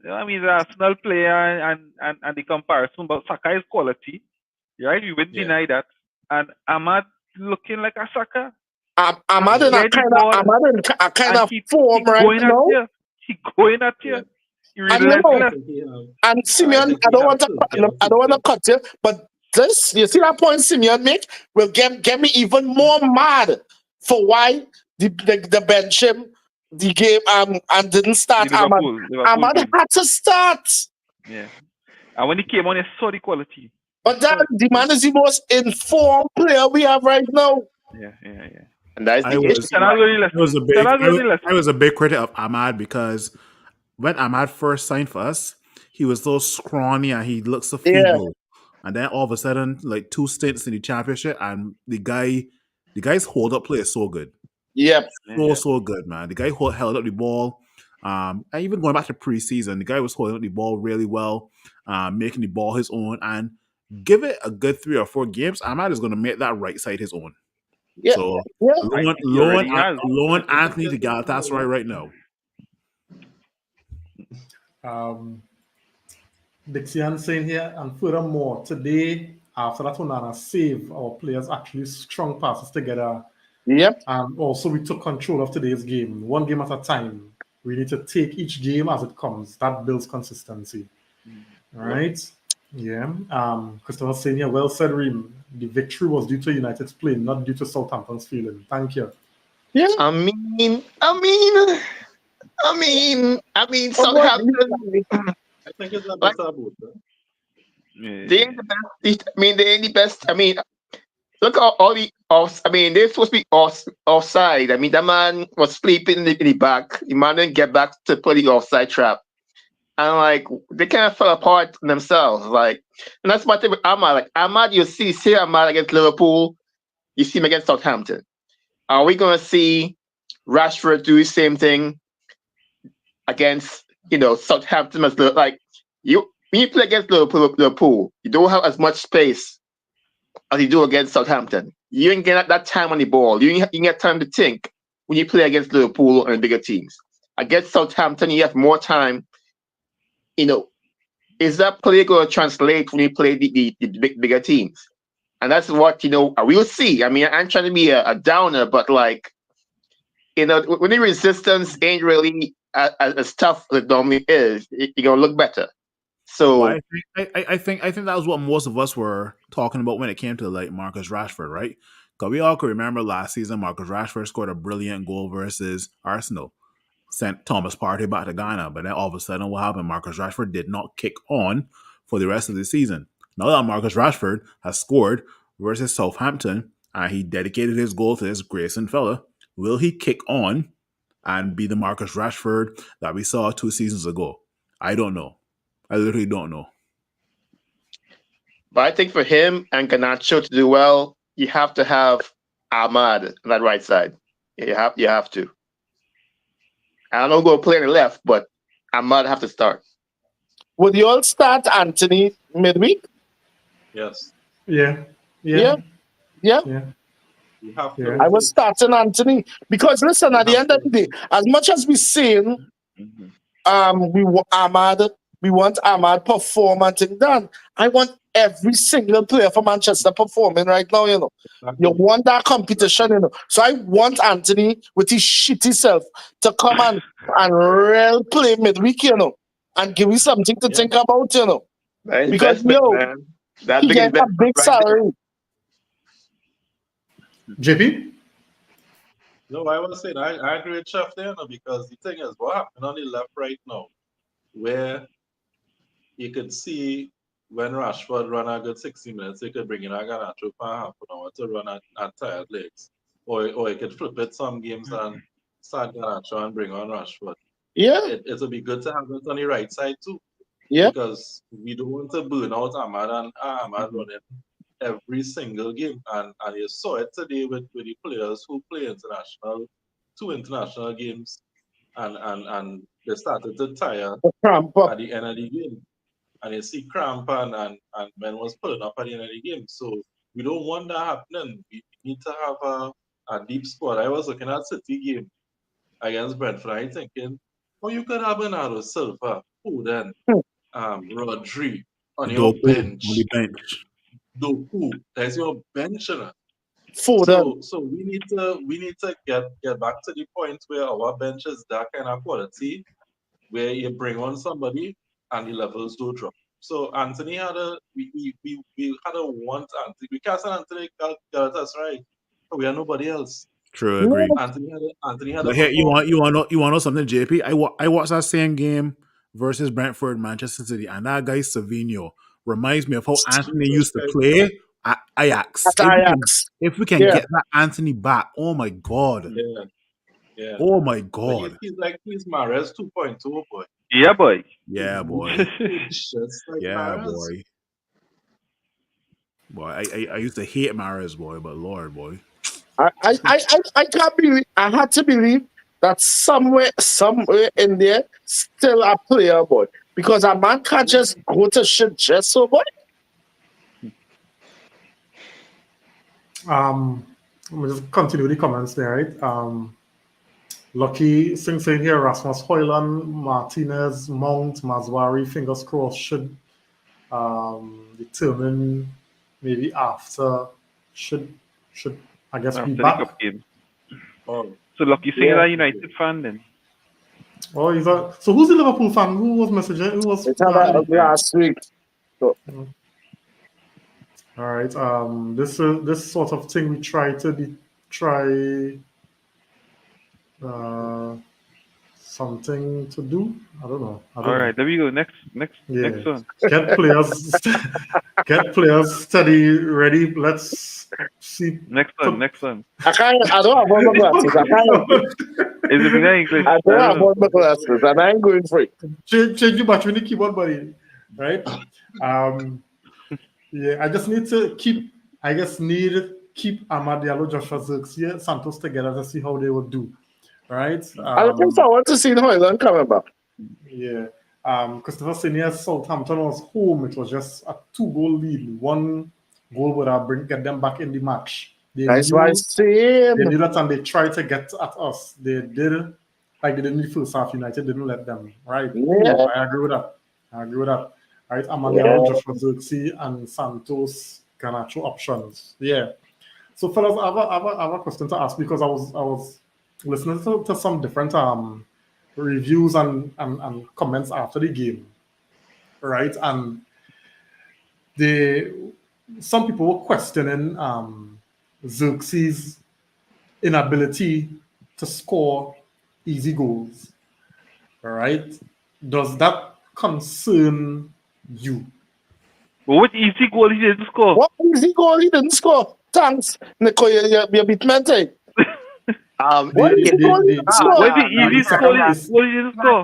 I mean the Arsenal player and the comparison, but Saka is quality, right? We wouldn't deny that. And Ahmad looking like a Saka. Ahmad in a kind of form right now. He going at you. He And relentless. And Simeon, I don't want to cut you, but this, you see that point Simeon make, will get me even more mad for why the bench him the game and didn't start. Liverpool Ahmad game. had to start. Yeah. And when he came on, he saw the quality. But the man is the most informed player we have right now. Yeah. And that's the issue. I was a big critic of Ahmad, because when Ahmad first signed for us, he was so scrawny and he looked so feeble. And then all of a sudden, like 2 stints in the championship, and the guy's hold up play is so good. Yep. So good, man. The guy held up the ball. And even going back to preseason, the guy was holding up the ball really well, making the ball his own. And give it a good 3 or 4 games, Ahmad is going to make that right side his own. Yeah. So loan Anthony to Galatasaray right now. Dixian saying here, and furthermore, today, after that Onana save, our players actually strung passes together. Yep. And also, we took control of today's game, one game at a time. We need to take each game as it comes. That builds consistency. All right? Yeah. Christopher saying here, well said, Reem. The victory was due to United's play, not due to Southampton's feeling. Thank you. Yeah. I mean, Southampton. I think it's not best about They ain't the best. They ain't the best. Look at all the off. They're supposed to be offside. That man was sleeping in the back. The man didn't get back to play the offside trap. And they kind of fell apart themselves. And that's my thing with Ahmad. Ahmad, you see Ahmad against Liverpool, you see him against Southampton. Are we gonna see Rashford do the same thing against Southampton as when you play against Liverpool, you don't have as much space as you do against Southampton. You ain't get that time on the ball. You ain't get time to think when you play against Liverpool and bigger teams. Against Southampton, you have more time. Is that play going to translate when you play the bigger teams? And that's what, we'll see. I'm trying to be a downer, but when the resistance ain't really as tough as it normally is, you're going to look better. So I think that was what most of us were talking about when it came to Marcus Rashford, right? Because we all could remember last season, Marcus Rashford scored a brilliant goal versus Arsenal, sent Thomas Partey back to Ghana, but then all of a sudden, what happened? Marcus Rashford did not kick on for the rest of the season. Now that Marcus Rashford has scored versus Southampton, and he dedicated his goal to this Grayson fella, will he kick on and be the Marcus Rashford that we saw 2 seasons ago? I don't know. I literally don't know. But I think for him and Ganacho to do well, you have to have Ahmad on that right side. You have to. I don't go play on the left, but Ahmad have to start. Would you all start Anthony midweek? Yes. Yeah. Yeah. Yeah. You have to. Yeah. I was starting Anthony because listen, at the have end of the day, as much as we're saying we want Ahmad perform and thing done, I want every single player for Manchester performing right now, you know. You want that competition, you know. So I want Anthony with his shitty self to come and real play midweek, you know, and give me something to think about, you know. That Because investment, man. That he big gets a investment big right salary. JP? No, I was saying I agree with Chef there, no, because the thing is, what happened on the left right now, where you could see when Rashford run a good 60 minutes, you could bring in a Garnacho for half an hour to run at tired legs. Or you could flip it some games and start Garnacho and bring on Rashford. Yeah. It would be good to have it on the right side too. Yeah. Because we don't want to burn out Ahmad and Ahmad running every single game. And you saw it today with the players who play two international games, and they started to tire at the end of the game. And you see cramp and men was pulling up at the end of the game. So we don't want that happening. We need to have a deep squad. I was looking at City game against Brentford. I thinking, oh, you could have Bernardo Silva, Foden, Rodri on your Doku bench. on the bench. Doku, there's your bench. Foden. So we need to get back to the point where our bench is that kind of quality, where you bring on somebody and the levels do drop. So Anthony we had a want Anthony. We can't say Anthony got us right. But we are nobody else. True, agree. Anthony had a But here, you perform. want to know something, JP? I watched that same game versus Brentford, Manchester City, and that guy Savinho reminds me of how Anthony used to play at Ajax. At Ajax. If we can Yeah. get that Anthony back, oh my god. Yeah. Oh my But god. he's like Mahrez 2.2, boy. Yeah, boy. Yeah, boy. He's just like Yeah, Mahrez. Boy, I used to hate Mahrez, boy, but Lord, boy. I can't believe, I had to believe that somewhere in there still a player, boy. Because a man can't just go to shit just so, boy. Let me just continue the comments there, right? Lucky Singh saying here, Rasmus Hoyland, Martinez, Mount, Mazwari, fingers crossed, should determine maybe after should I guess After be the back. cup game. Oh. So Lucky Singh is a United fan then. Oh, so who's the Liverpool fan? Who was messaging? Who was It's last week. So. All right. This sort of thing we try to try something to do. I don't know. All right, there we go. Next one. Get players steady, ready. Let's see. Next one. I don't have all my glasses. Is it in English? I don't have all my glasses, and I ain't going for it. Change your battery in the keyboard, buddy. Right? Yeah, I just need to keep Amad Diallo, Joshua Zirkzee, Santos together to see how they would do. Right? I'm looking forward to seeing Hoyland coming back. Yeah. Christopher Senior Southampton was home. It was just a 2-goal lead. 1 goal would get them back in the match. That's why I say they knew that, and they tried to get at us. They did, like they did in the first half. United didn't let them. Right? Yeah. Ooh, I agree with that. Right? Amadiano, Joshua Zirkzee, and Santos Garnacho options. Yeah. So, fellas, I have a question to ask, because I was listening to some different reviews and comments after the game, right? And some people were questioning Zirkzee's inability to score easy goals, right? Does that concern you? But what easy goal he didn't score? What easy goal he didn't score? Thanks, Nico. You beat mental. What easy goal he didn't score? What the easy goal he didn't score?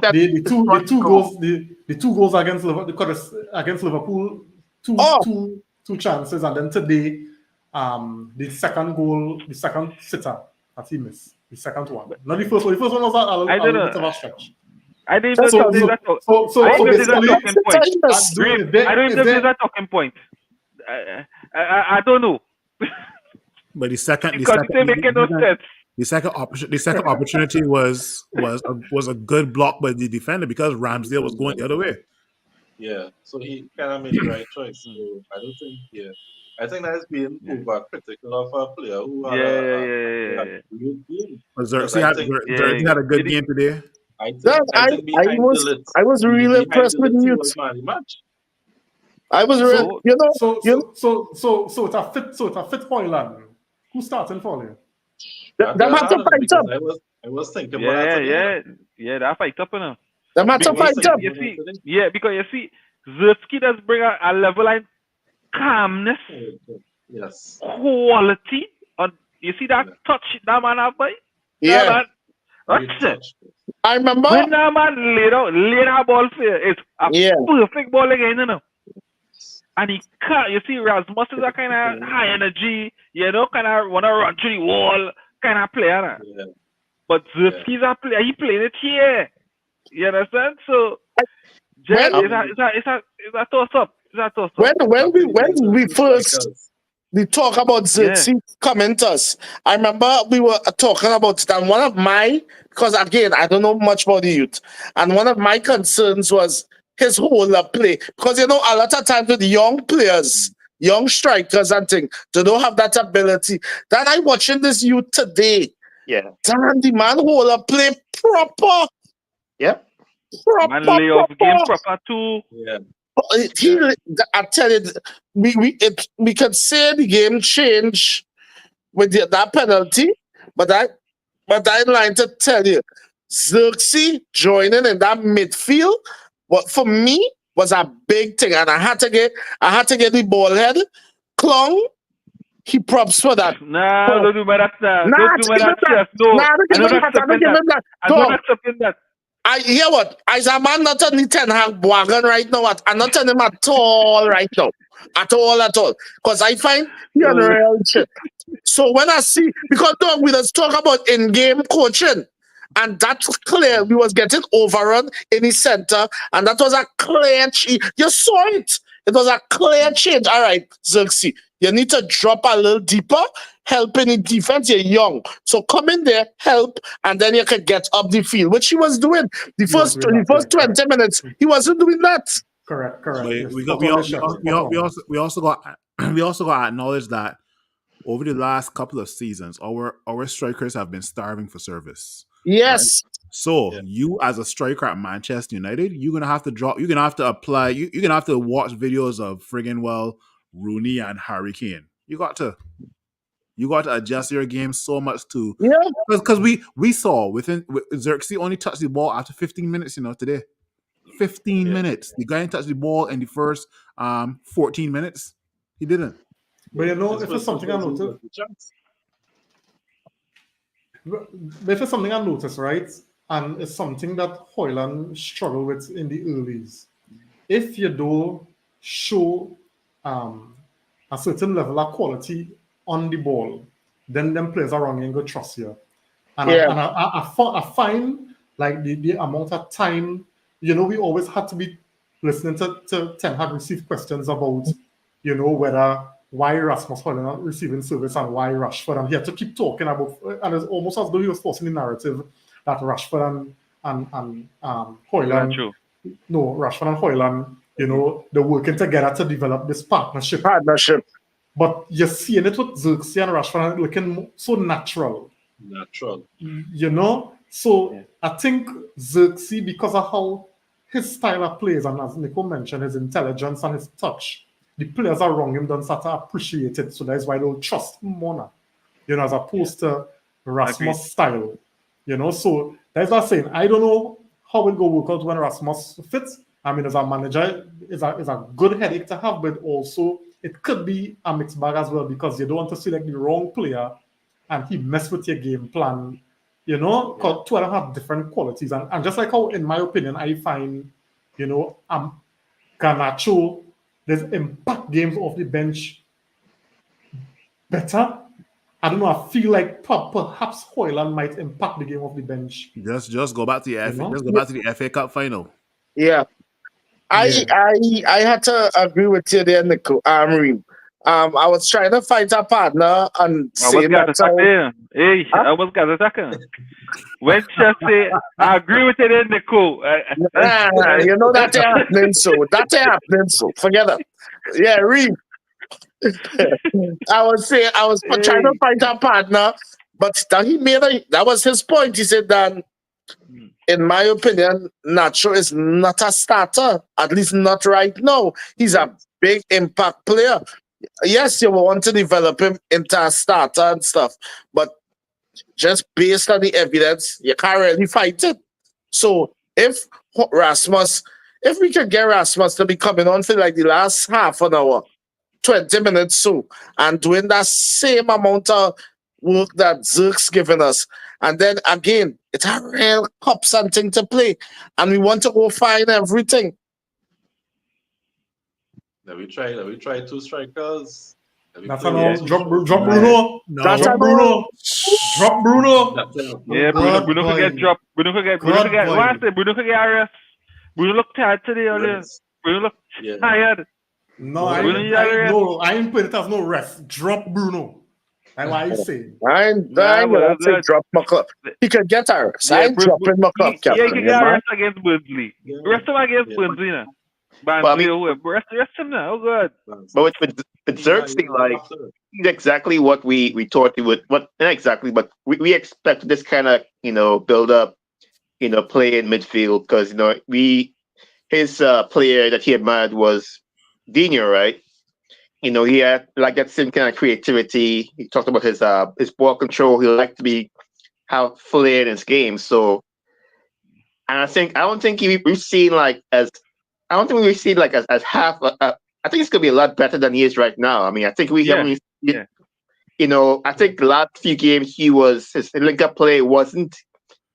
The two goals against Liverpool, two chances, and then today, the second goal, the second sitter that he missed, the second one, not the first one. The first one was a little bit of a stretch. I didn't know there's a talking point. I don't know if there's a talking point. I don't know. But the second opportunity was a good block by the defender because Ramsdale was going the other way. Yeah, so he kind of made the right choice. So I don't think, I think that's being overcritical of a player who had a good game. Xerxes had a good game today. I was really impressed with the youth. I was really, So it's a fit Hoyland. Who's starting for you? Them had to fight up. I was thinking about that. Yeah, that fight up now. Them had to fight up. Because you see, Zerski does bring a level of calmness, quality. You see that touch that man have, boy? Yeah. That's it. I remember when that man laid that ball for you, it's a perfect ball again, you know. And he can't, you see, Rasmus is a kind of high energy, kind of want to run through the wall kind of player. Yeah. But Zerski's a player, he playing it here. You understand? So, it's a toss-up. When we first we talk about Xerxes coming to us, I remember we were talking about it, and one of my, because again, I don't know much about the youth, and one of my concerns was his whole play. Because, a lot of times with young players, young strikers and things, they don't have that ability. Then I watching this youth today. Yeah. Damn, the man whole play proper. Yep. Man lay off game proper too. Yeah. I tell you, we can say the game change with that penalty, but I'd like to tell you, Xerxes joining in that midfield, what for me was a big thing, and I had to get the ball head. Clong, he props for that. Don't do that. Don't do that. No, I'm not accepting that. I hear what? As a man not on the Ten Hag wagon right now. I'm not on him at all right now. At all. Because I find he on real shit. So when I see, because we just talk about in-game coaching, and that's clear. We was getting overrun in the center, and that was a clear change. You saw it. It was a clear change. All right, Xerxes, you need to drop a little deeper, help in the defense. You're young. So come in there, help, and then you can get up the field, which he was doing. The first 20 minutes, he wasn't doing that. Correct. We also got to acknowledge that over the last couple of seasons, our strikers have been starving for service. Yes. Right? So you as a striker at Manchester United, you're gonna have to drop. You're gonna have to apply. You're gonna have to watch videos of friggin' Rooney and Harry Kane. You got to adjust your game so much too. Yeah. Because we saw Xerxes only touched the ball after 15 minutes. Today, 15 minutes. The guy didn't touch the ball in the first 14 minutes. He didn't. But if it's something I noticed. If it's something I noticed, right, and it's something that Hoyland struggled with in the earlies. If you don't show a certain level of quality on the ball, then them players around you ain't gonna trust you. And I find like the amount of time, we always had to be listening to Ten Hag receive questions about, why Rasmus Hoyland not receiving service and why Rashford, and he had to keep talking about, and it's almost as though he was forcing the narrative that Rashford and Hoyland, Rashford and Hoyland, they're working together to develop this partnership. But you're seeing it with Xerxes and Rashford looking so natural. So I think Xerxes, because of how his style of plays, and as Nico mentioned, his intelligence and his touch, the players around him don't start to appreciate it. So that's why they'll trust him more now, as opposed to Rasmus' style. So that's what I'm saying. I don't know how it will work out when Rasmus fits, I mean, as a manager, is a good headache to have, but also it could be a mixed bag as well because you don't want to select the wrong player and he mess with your game plan. You know, because two of them have different qualities, and just like how, in my opinion, I find, Garnacho, there's impact games off the bench better. I don't know. I feel like perhaps Hoyland might impact the game off the bench. Just go back to the FA. Just go back to the FA Cup final. Yeah. I had to agree with you there, Nico. Reem. I was trying to find a partner and say that. Hey, I was got attacker. When just say I agree with it, then Nico. You know that ain't happening, so that ain't happening, so forget it. Yeah, Reem. I was trying to find a partner, but that was his point. He said that, in my opinion, Nacho is not a starter, at least not right now. He's a big impact player. Yes, you will want to develop him into a starter and stuff, but just based on the evidence, you can't really fight it. So if we could get Rasmus to be coming on for like the last half an hour, 20 minutes so, and doing that same amount of work that Zirk's giving us. And then again, it's a real cup something to play. And we want to go find everything. Now we try two strikers. That's all. Drop Bruno. No. Drop Bruno. Drop Bruno. Yeah, Bruno could get dropped. Bruno could get arrested. Bruno looked tired today earlier. Bruno looked tired. No, I ain't put it as no rest. Drop Bruno. That's why I say. I ain't gonna say drop McClubb. He could get her. So I ain't dropping McClubb, Captain. Yeah, he could get rest against Burnley. Rest him against Burnley now. Barnsley or whoever. Rest him now. Oh, good. But with Xerxes, like, he's exactly what we thought he would. Not exactly, but we expect this kind of, build up, play in midfield because, his player that he admired was Dino, right? He had like that same kind of creativity. He talked about his ball control. He liked to have flair in his game. So, and I don't think we've seen like as half. I think it's gonna be a lot better than he is right now. I mean, I think I think the last few games his link-up play wasn't.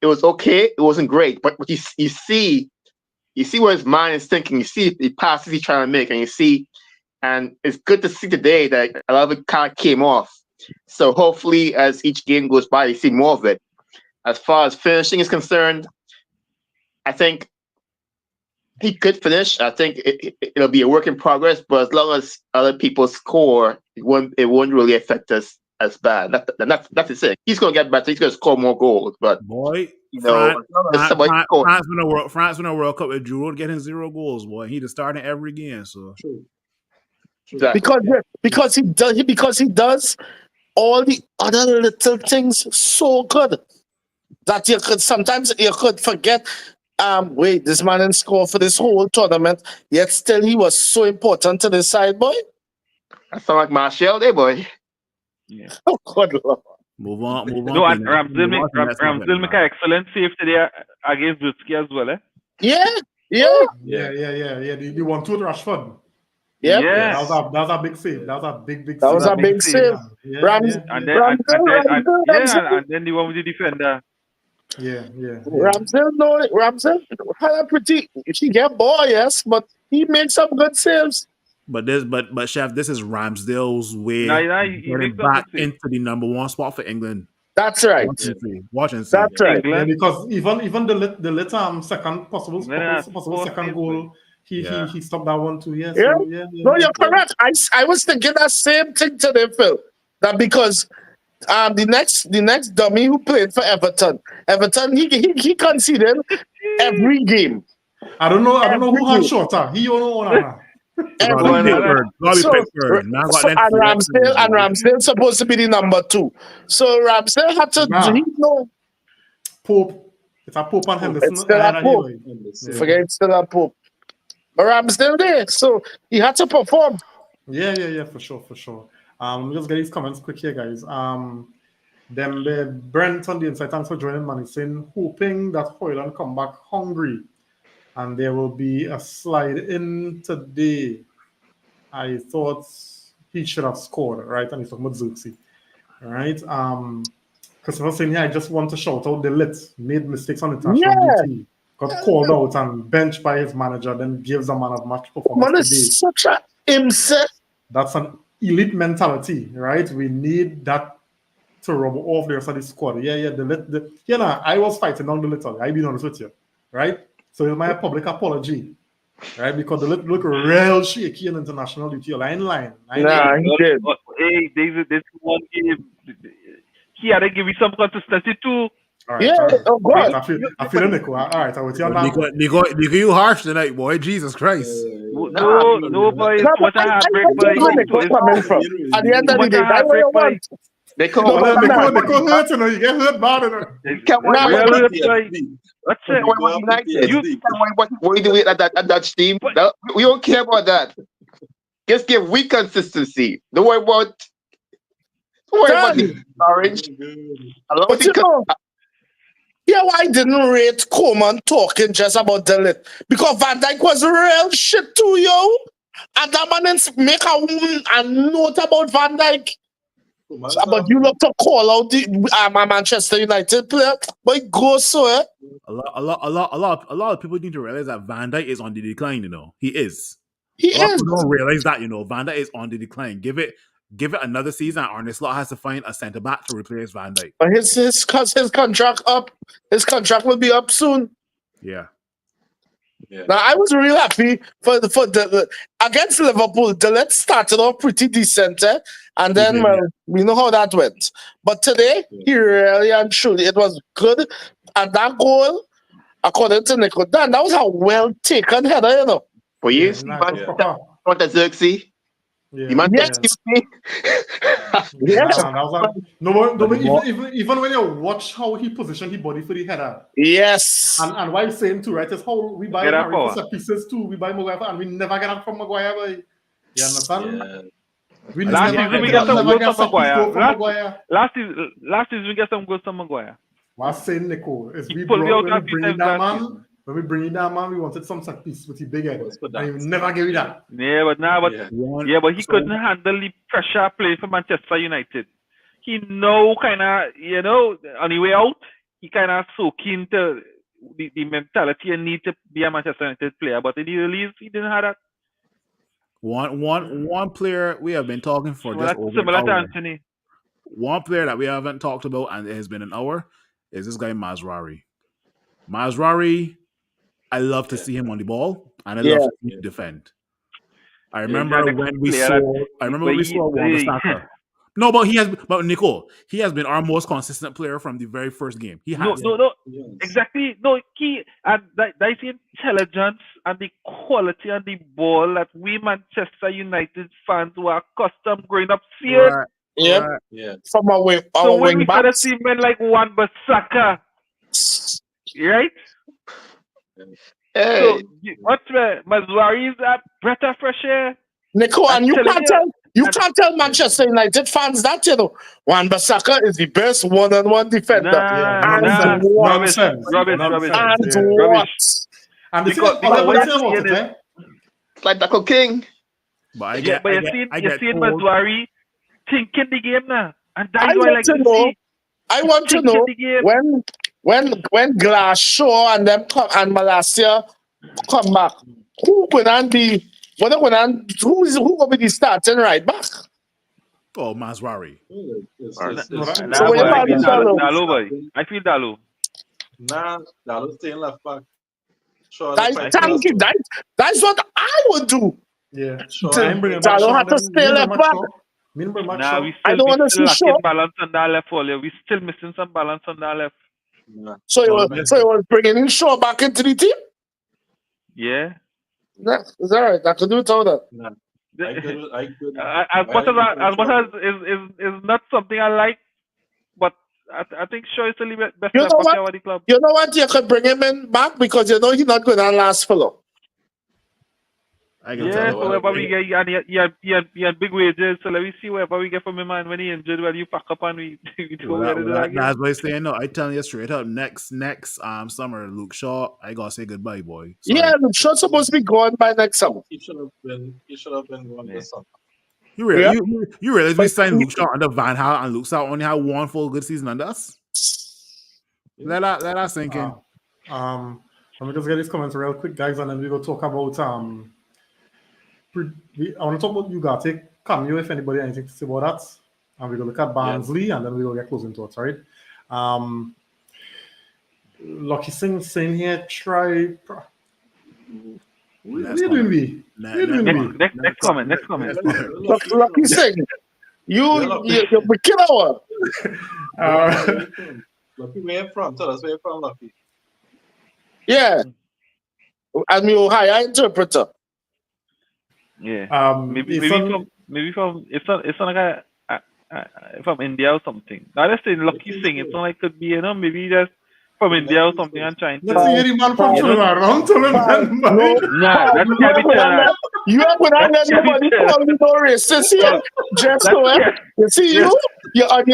It was okay. It wasn't great, but you see where his mind is thinking. You see the passes he's trying to make, and you see. And it's good to see today that a lot of it kind of came off. So hopefully, as each game goes by, you see more of it. As far as finishing is concerned, I think he could finish. I think it'll be a work in progress. But as long as other people score, it won't really affect us as bad. That's the thing. He's going to get better. He's going to score more goals. But boy, France win a World Cup with Giroud getting 0 goals. Boy, he just starting every game. So. True. Exactly. Because he does all the other little things so good that you could forget. Wait, this man didn't score for this whole tournament, yet still he was so important to this side, boy. I sound like Martial there, boy. Yeah. Oh, good Lord. Move on. No, and Ramsdale make an excellent save today against Zutsky as well, eh? Yeah. The 1-2 to Rashford. Yep. Yeah. That was a big save. That was a big save. That was a big save. And then the one with the defender. Ramsdale had a pretty. He get ball, yes, but he makes some good saves. But Chef, this is Ramsdale's way getting back into the number 1 spot for England. That's right. Watch and see. That's right. Yeah, because even the little second possible second goal. He stopped that one too. Yeah. Yeah. So, No, you're correct. I was thinking that same thing today, Phil. That because the next dummy who played for Everton, he conceded every game. I don't know who had shorter. He or no. And Ramsdale supposed to be the number 2. So Ramsdale had to Pope. It's a Pope and Henderson. It's still a Pope. Forget it's still a Pope. But Ramsdale there, so he had to perform. Yeah, for sure. Let me just get these comments quick here, guys. Brent on the inside, thanks for joining, man. He's saying, hoping that Hoyland come back hungry. and there will be a slide in today. I thought he should have scored, right? And he's talking about Xerxes, right? Christopher saying, yeah, I just want to shout out the lit, made mistakes on international Yeah. duty, got called out and benched by his manager, then gives a man of match performance Man today. is such a himself. That's an elite mentality, right? We need that to rub off the rest of the squad. Yeah, I was fighting down the little. I be honest with you, right? So it's my public apology, right? Because the look real shaky in international duty. I ain't lying. Nah, he did. Hey, David, this one game, he had to give you some consistency too. All right, Yeah, all right. oh All right, God. I feel Nico. All right, I will tell you on that one. Nico, you harsh tonight, boy. Jesus Christ. No, boy, it's No, too much but a I heartbreak, get boy. where Nico's coming from. At the end of the day, that's what you want. Nico, No, but Nico hurt, you know, you get hurt bad, you know. can't worry Nah, about Real it. boy. That's it. Can't worry about United. You- Can't worry about what you do at that team. We don't care about that. Just give weak consistency. Don't worry about the orange. Allow But the you know, yeah, why I didn't rate Coleman talking just about the lit? Because Van Dijk was real shit too, yo. And that man didn't make a note about Van Dijk. But you look to call out the Manchester United player, but it goes so, eh? A lot of people need to realize that Van Dijk is on the decline. You know, he is. He A lot of is. people don't realize that. You know, Van Dijk is on the decline. Give it another season. Arne Slot has to find a centre back to replace Van Dijk. But his contract up. His contract will be up soon. Yeah. Now I was really happy for the against Liverpool. The Let's started off pretty decent, eh? And then did, well, we know how that went. But today, he really and truly it was good. And that goal, according to Nico, that was a well taken header, you know. For you, Yeah, see, nah, man, it's proper. what the Xerxes? Yeah, The man Yes. touched me. Yes. Nah, that was even when you watch how he positioned his body for the header, Yes. and why he's saying too, right? Is how we buy Get up, Harry for power. set pieces too. We buy Maguire and we never get up from Maguire. Boy. You understand? Yeah. We Last never season we get got some never goals get from set piece Maguire. goal from Maguire. Last season we got some goals from Maguire. What I'm saying, Nico, is He we pulled me brought out when a we few bring in times that last man. season. When we bring in that man, we wanted some set piece with the big head, Was for and he that. never gave you that. Yeah, but he couldn't handle the pressure playing for Manchester United. He know kind of, you know, on the way out, he kind of so keen to the mentality and need to be a Manchester United player. But in the release, he didn't have that. One player we have been talking for So just that's over an similar to hour. Anthony. One player that we haven't talked about and it has been an hour is this guy Mazraoui. Mazraoui, I love to see him on the ball and I love to see him defend. I remember when we saw Wan-Bissaka. No, but Nico, he has been our most consistent player from the very first game. He has. No, exactly. No, he and that's the intelligence and the quality and the ball that we Manchester United fans who are accustomed growing up seeing. Right. Yeah. Right. Yeah. From our wing, So our when wing we started backs. seeing men like Wan-Bissaka, right? Hey, So what's Mazraoui is a breath of fresh air. Nico, and you telling can't tell Manchester United fans that, you know. Wan-Bissaka is the best one-on-one defender. Nah, And what? rubbish. And Yeah. what? And the thing Because is, all I what want to you're say about seeing it, is- eh? it's like Taco King. But You're seeing Mazraoui thinking the game now. And that's why I like to see. I want to Thinking know the game. when Glass Shaw and them come and Malasia come back, who going to be who going to be the starting right back? Oh, Mazraoui. So when you Dalo, boy. I feel Dalo. Nah, Dalo's staying left back. Sure, Thank you. That's what I would do. Yeah. Sure. I ain't bringing back Dalo Shaw, had to then. stay Me left bring back. Shaw. Me bring back Nah, Shaw. we I still, don't we want to still see lacking Shaw. balance on that left earlier. We still missing some balance on that left. Nah. So you was bringing in Shaw back into the team? Yeah. Yeah, it's all right. I can do without that. Nah. I could. As much as is not something I like, but I think Shaw is the best You left know back what? of the club. You know what? You could bring him in back because you know he's not going to last for long. I can Yeah, tell. so whatever we get, and he had big wages, so let me see whatever we get from him, man. When he injured, well, you pack up and we go get it again. That's what I'm saying. No, I telling you straight up. Next summer, Luke Shaw, I gotta say goodbye, boy. Sorry. Yeah, Luke Shaw's supposed to be gone by next summer. He should have been going this summer. You realize, Yeah. you realize we signed Luke Shaw under Van Gaal, and Luke Shaw only had one full good season under us. Let that sink in. Let me just get these comments real quick, guys, and then we go talk about I want to talk about Ugarte cameo, if anybody has anything to say about that. And we're going to look at Barnsley, and then we're going to get closing thoughts, right? Lucky Singh saying here, try. What are you doing, we? Next comment. Lucky Singh, you're wicked hour. Lucky, where you from? Tell us where you from, Lucky. Yeah. And you hire interpreter. Yeah. Maybe from it's not like from India or something. Now let's say Lucky Singh. It's not like could be maybe just from India or something and trying to. Let's see any man from Trinidad. I'm telling them. Nah, that's can't be Trinidad. You have when I let nobody call you no racist here. Just so you see you're on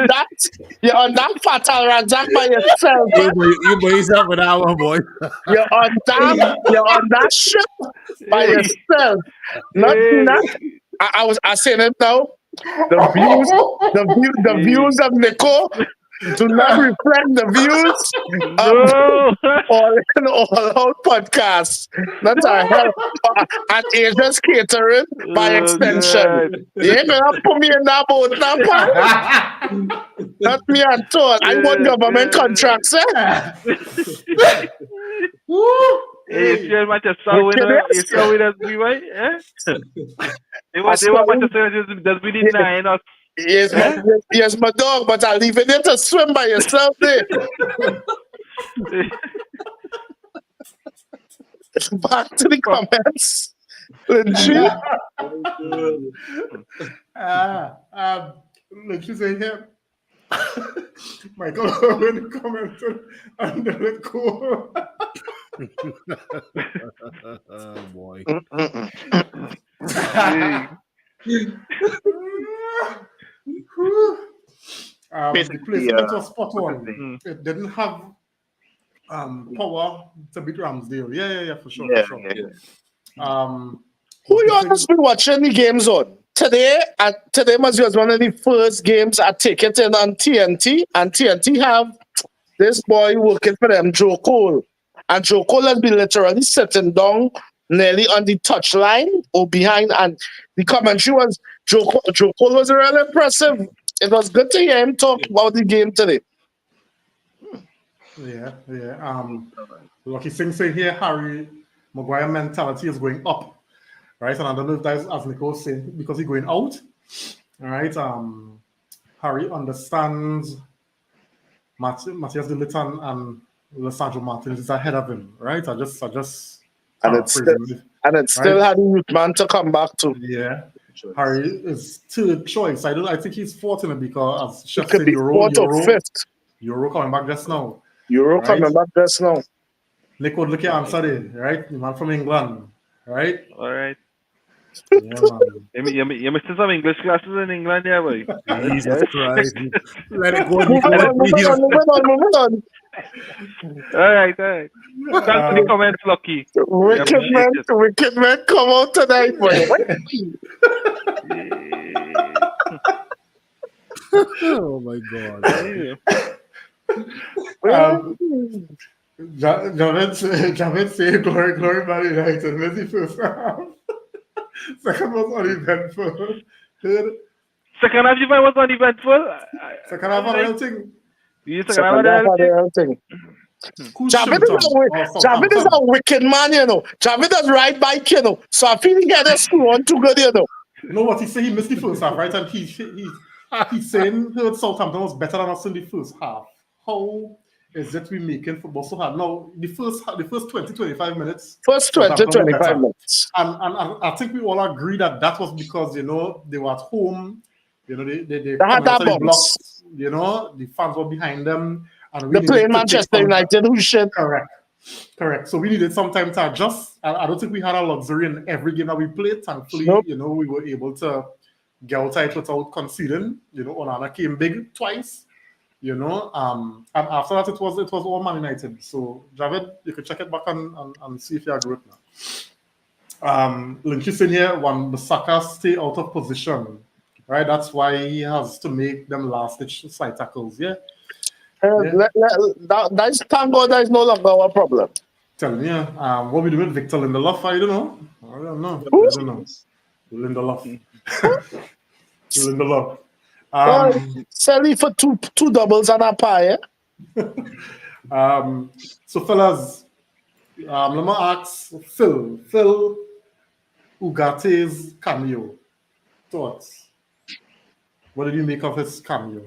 that fatal ransack by yourself. You boy yourself with that one, boy. You're on that ship by yourself. Not I saying it now. The views of Nico do not reflect the views of all out podcasts. That's our help and Asia's catering by extension. You ain't gonna put me in that boat now, not me at all. I want government contracts, Hey, if you're Manchester winner, if you're with us, we right? They want Manchester just we need 9 or. Yes, my dog, but I'll leave it there to swim by yourself there. Back to the comments. Legit. Let's say here. Michael Owen commented under the core. Oh boy. The placement was spot on. It didn't have power to beat Ramsdale. Yeah, for sure. Who you honest been watching the games on? Today must be one of the first games I take it in on TNT, and TNT have this boy working for them, Joe Cole. And Joe Cole has been literally sitting down nearly on the touchline or behind, and the commentary was Joe Cole was really impressive. It was good to hear him talk about the game today. Yeah. Lucky Singh saying here, Harry Maguire mentality is going up, right? And I don't know if that's as Nico was saying because he's going out. All right. Harry understands Matthias de Ligt and Lissandro Martinez is ahead of him, right? I just and it's still had a youth man to come back to. Yeah. Harry is third choice. I think he's fourth in it because as Chef said, Euro coming back just now. Coming back just now. Nick would look at answer there, right? The man from England, right? All right. Yeah, man. You missed some English classes in England, yeah, boy. Jesus Christ. Let it go. Moving on. All right. Thanks for the comments, Lucky. Wicked man, come out tonight, boy. Oh my God. Javed said glory Man United. Messi first half. Second was uneventful. Third. Second half, you find was uneventful? Second half, I don't think. Javid is a wicked man, you know. Javid does ride bike, you know. So I feel he had a screw on too good, you know. You know what he said? He missed the first half, right? And he's saying Southampton was better than us in the first half. How is it we making football so hard? Now, the first 20-25 minutes. First 20-25 minutes. And I think we all agree that was because, you know, they were at home. You know, they had that box. You know, the fans were behind them. And they're playing Manchester United, who shit. Correct. Correct. So we needed some time to adjust. I don't think we had a luxury in every game that we played. Thankfully, Nope. we were able to get out it without conceding. Onana came big twice. And after that it was all Man United. So Javed, you could check it back and see if you agree with me. Lynch is in here, one the Saka stay out of position. Right? That's why he has to make them last ditch side tackles. Yeah. Yeah. That's thank God that is no longer our problem. Tell me, what we do with Victor Lindelof? I don't know. I don't know. Who? I don't know. Lindelof. Lindelof. Well, Um, selling for two doubles and a pie. so fellas, let me ask Phil Ugate's cameo. Thoughts? What did you make of his cameo?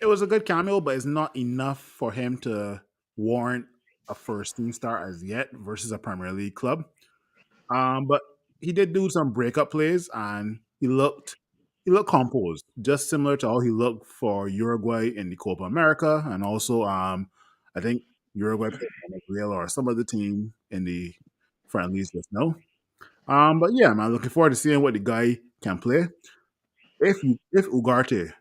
It was a good cameo, but it's not enough for him to warrant a first team start as yet versus a Premier League club. But he did do some breakup plays, and he looked composed, just similar to how he looked for Uruguay in the Copa America, and also I think Uruguay played Venezuela or some other team in the friendlies just now. But yeah, man, looking forward to seeing what the guy can play. If Ugarte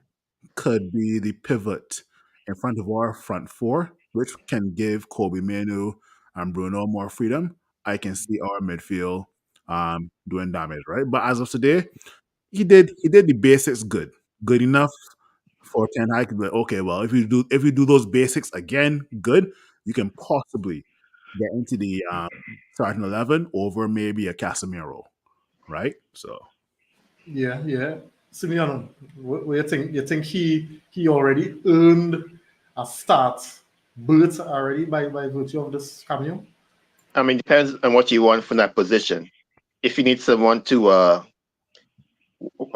could be the pivot in front of our front four, which can give Kobe Manu and Bruno more freedom, I can see our midfield doing damage, right? But as of today, he did the basics good enough for Ten Hag to be like, okay, well, if you do those basics again, good, you can possibly get into the starting 11 over maybe a Casemiro, right? So Yeah. Simeon, what you think? You think he already earned a start berth already by virtue of this cameo? I mean, depends on what you want from that position. If you need someone to, I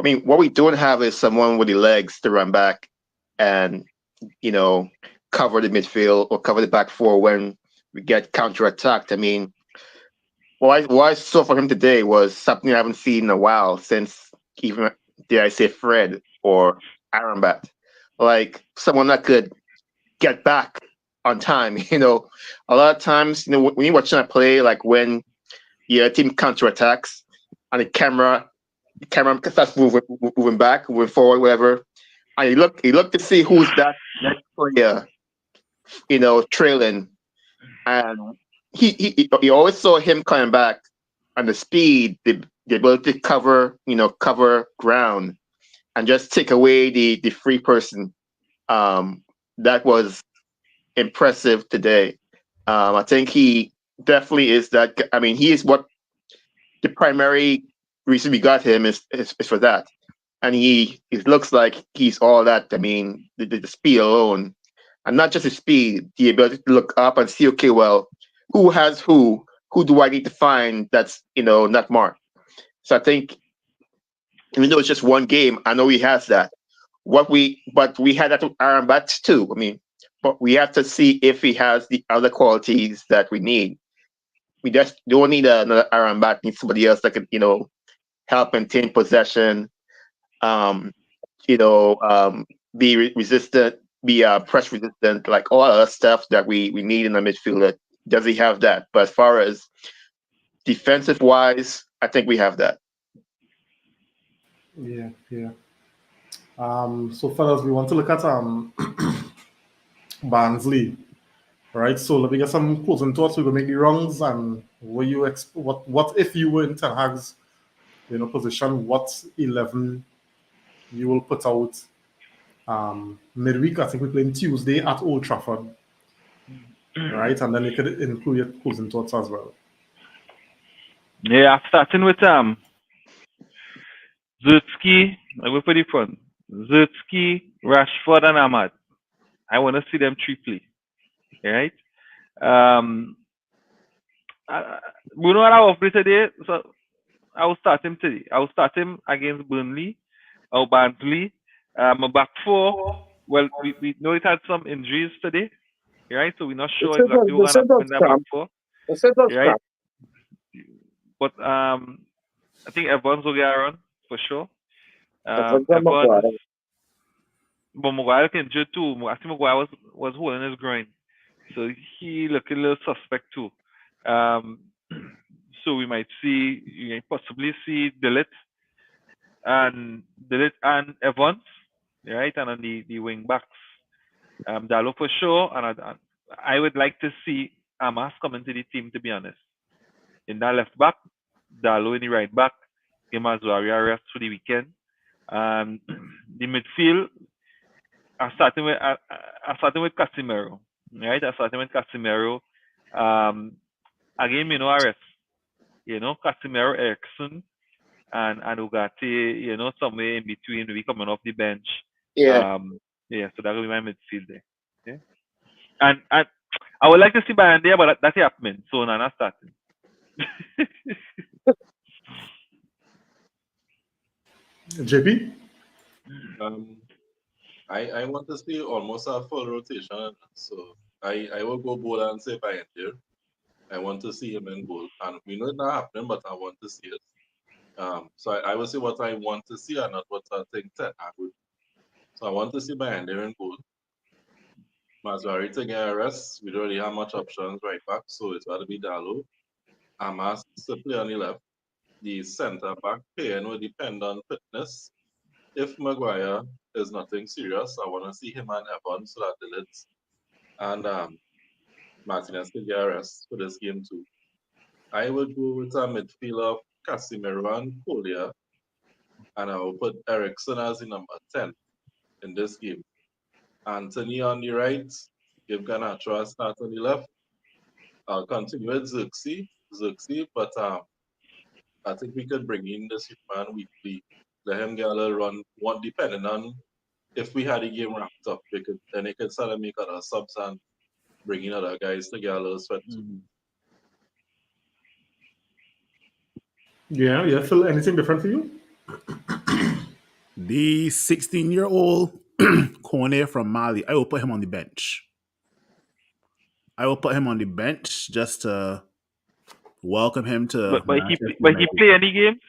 mean, what we don't have is someone with the legs to run back and cover the midfield or cover the back four when we get counter-attacked. I mean, what I saw for him today was something I haven't seen in a while since even, dare I say, Fred or Arambat. Like someone that could get back on time. A lot of times, when you're watching a play, like when your team counterattacks and the camera starts moving back, moving forward, whatever, and you look to see who's that next player, trailing, and you always saw him coming back, and the speed, the ability to cover ground, and just take away the free person. That was impressive today. I think he definitely is that. I mean, he is what the primary reason we got him is for that, and it looks like he's all that. I mean, the speed alone, and not just the speed, the ability to look up and see, okay, well, who has who? Who do I need to find that's not Mark? So I think even though it's just one game, I know he has that. But we had that with Aaron Batts too. I mean, but we have to see if he has the other qualities that we need. We just don't need another Aaron Bat. Need somebody else that can, help maintain possession. Um, be resistant, be press resistant, like all other stuff that we need in the midfielder. Does he have that? But as far as defensive wise, I think we have that. Yeah. So fellas, we want to look at Barnsley. Right. So let me get some closing thoughts. We're gonna make the wrongs and what if you were in Ten Hag's position? What 11 you will put out midweek? I think we're playing Tuesday at Old Trafford. Right, and then you could include your closing thoughts as well. Yeah, starting with Zutski, I will put it front. Zutski, Rashford, and Ahmad. I want to see them triple. Right? Bruno had off today, so I will start him today. I will start him against Burnley or Barnsley. A back four. Well, we know it had some injuries today, right? So we're not sure exactly what's going to happen in that back four. Right? But I think Evans will get around for sure. Evans, but Maguire can injured too. I think Maguire was holding his groin, So he looked a little suspect too. Um, so we might possibly see Dillit and Evans, right? And on the wing backs, Dalo for sure. I would like to see Amas come into the team, to be honest. In that left back, Dalo in the right back, Gemazuari rest for the weekend. The midfield, I'm starting with Casemiro, right? I'm starting with Casemiro. Again, Ares, Casemiro, Ericsson, and Ugarte, somewhere in between, maybe coming off the bench. Yeah. So that will be my midfield there. Yeah. And I would like to see Bayern there, but that's happening. So Nana starting. JP? Um, I want to see almost a full rotation. So I will go bold and say by here. I want to see him in goal. And we know it's not happening, but I want to see it. So I will say what I want to see and not what I think that I would. So I want to see by there in goal. Mazari to get a rest. We don't really have much options right back, so it's got to be Dalo. Amas to play on the left. The centre back pair will depend on fitness. If Maguire is nothing serious, I want to see him and Evans so that the lids and Martinez can get a rest for this game too. I would go with a midfield of Casemiro and Collier, and I will put Ericsson as the number 10 in this game. Anthony on the right, give Garnacho a start on the left. I'll continue with Xerxes, but I think we could bring in this man weekly, let him get a little run. One depending on if we had the game wrapped up, then they could start to make other subs and bring in other guys to get a little sweat too. Yeah. Phil, anything different for you? The 16-year-old Kone from Mali, I will put him on the bench. I will put him on the bench just to welcome him to but he Manchester but he United. play any games?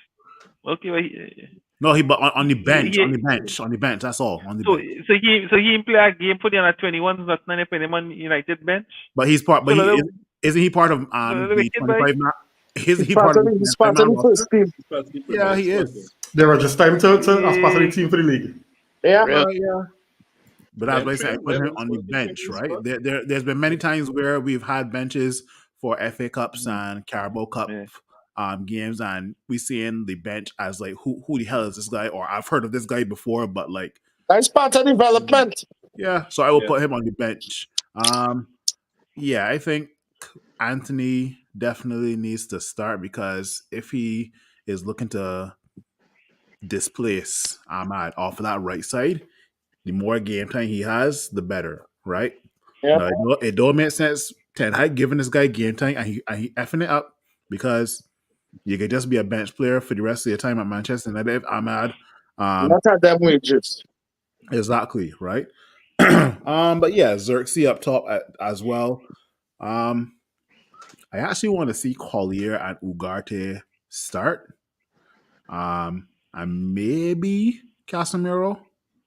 Okay, No, but on the bench, he- on the bench. That's all on the so bench. he play a game for the under 21s, not none put him on United bench. But he's part. But So isn't he part of the the wicked boy. 25 man? Isn't He's he part part of of the the, he's 25 part of man the first roster? team. That's the Yeah, privilege he squad, is. They were just time to as part of the team for the league. Yeah. Really? Yeah. But that's why I say I put him on the bench, right? There's been many times where we've had benches for FA Cups and Carabao Cup games, and we seeing the bench as like who the hell is this guy? Or I've heard of this guy before, but like That's part of development. yeah. So I will put him on the bench. Yeah, I think Anthony definitely needs to start because if he is looking to displace Ahmad off of that right side, the more game time he has, the better, right? Yeah. Now, it don't make sense Ten Hag giving this guy game time and he effing it up because you could just be a bench player for the rest of your time at Manchester United if Ahmad. Not at them wages. Exactly, right? But yeah, Xerxes up top as well. I actually want to see Collier and Ugarte start. And maybe Casemiro,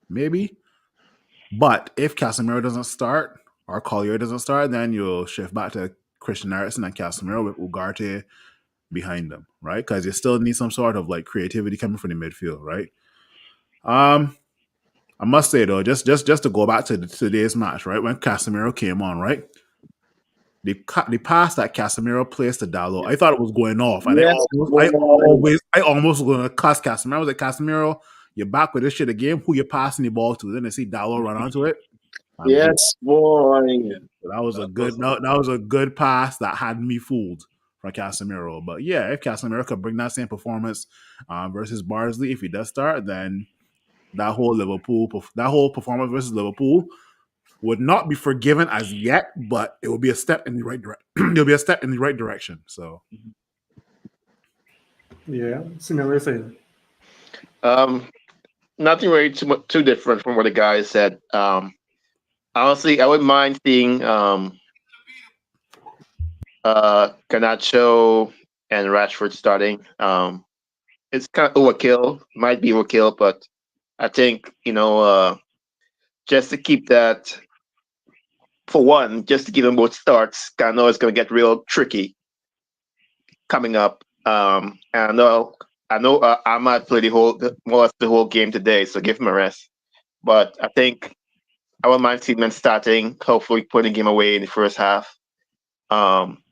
maybe. But if Casemiro doesn't start or Collier doesn't start, then you'll shift back to Christian Eriksen and Casemiro with Ugarte behind them, right? Because you still need some sort of like creativity coming from the midfield, right? I must say though, just to go back to today's match, right? When Casemiro came on, right? The pass that Casemiro placed to Dallo, I thought it was going off, and Yes, I almost was gonna cuss Casemiro. I was like, Casemiro, you're back with this shit again. Who you passing the ball to? Then I see Dallo run onto it. Yes, boy. So that was a good pass that had me fooled from Casemiro. But yeah, if Casemiro could bring that same performance versus Barnsley, if he does start, then that whole performance versus Liverpool would not be forgiven as yet, but it will be a step in the right direction. It'll be a step in the right direction. So Yeah, similar saying. Nothing really too different from what the guys said. Honestly, I wouldn't mind seeing Garnacho and Rashford starting. It's kind of overkill, might be overkill, but I think just to keep that for one, just to give them both starts. I know it's going to get real tricky coming up. And I know I might play the whole game today, so give him a rest. But I think I wouldn't mind seeing them starting. Hopefully, putting the game away in the first half. Um,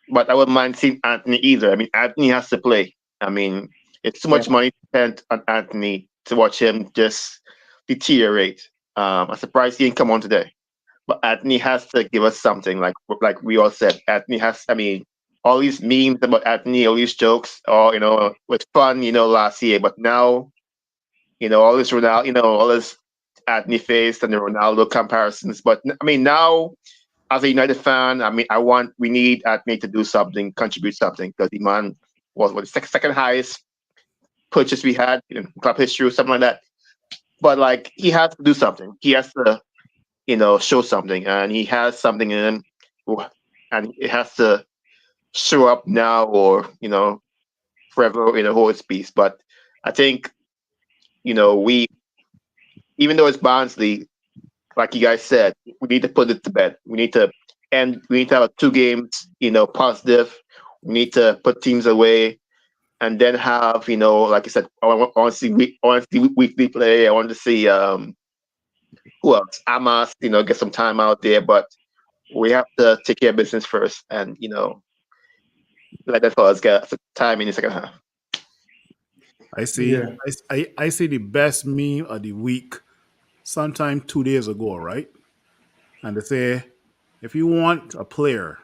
but I wouldn't mind seeing Anthony either. I mean, Anthony has to play. I mean, it's too much money spent on Anthony to watch him just deteriorate. I'm surprised he didn't come on today. But Anthony has to give us something, like we all said. Anthony has. I mean, all these memes about Anthony, all these jokes, was fun, last year. But now, all this Ronaldo, all this Anthony face and the Ronaldo comparisons. But I mean, now as a United fan, I mean, we need Anthony to do something, contribute something, because the man was the second highest purchase we had in club history or something like that. But like, he has to do something. He has to, show something, and he has something in him, and it has to show up now or forever hold its peace. But I think we, even though it's Barnsley, like you guys said, we need to put it to bed. We need to have 2 games, positive. We need to put teams away, and then have, like I said, I want to see weekly play. I want to see who else? Amas, get some time out there. But we have to take care of business first, and let the fellas get some time in the second half. I see. Yeah. I see the best meme of the week sometime 2 days ago, right? And they say, if you want a player,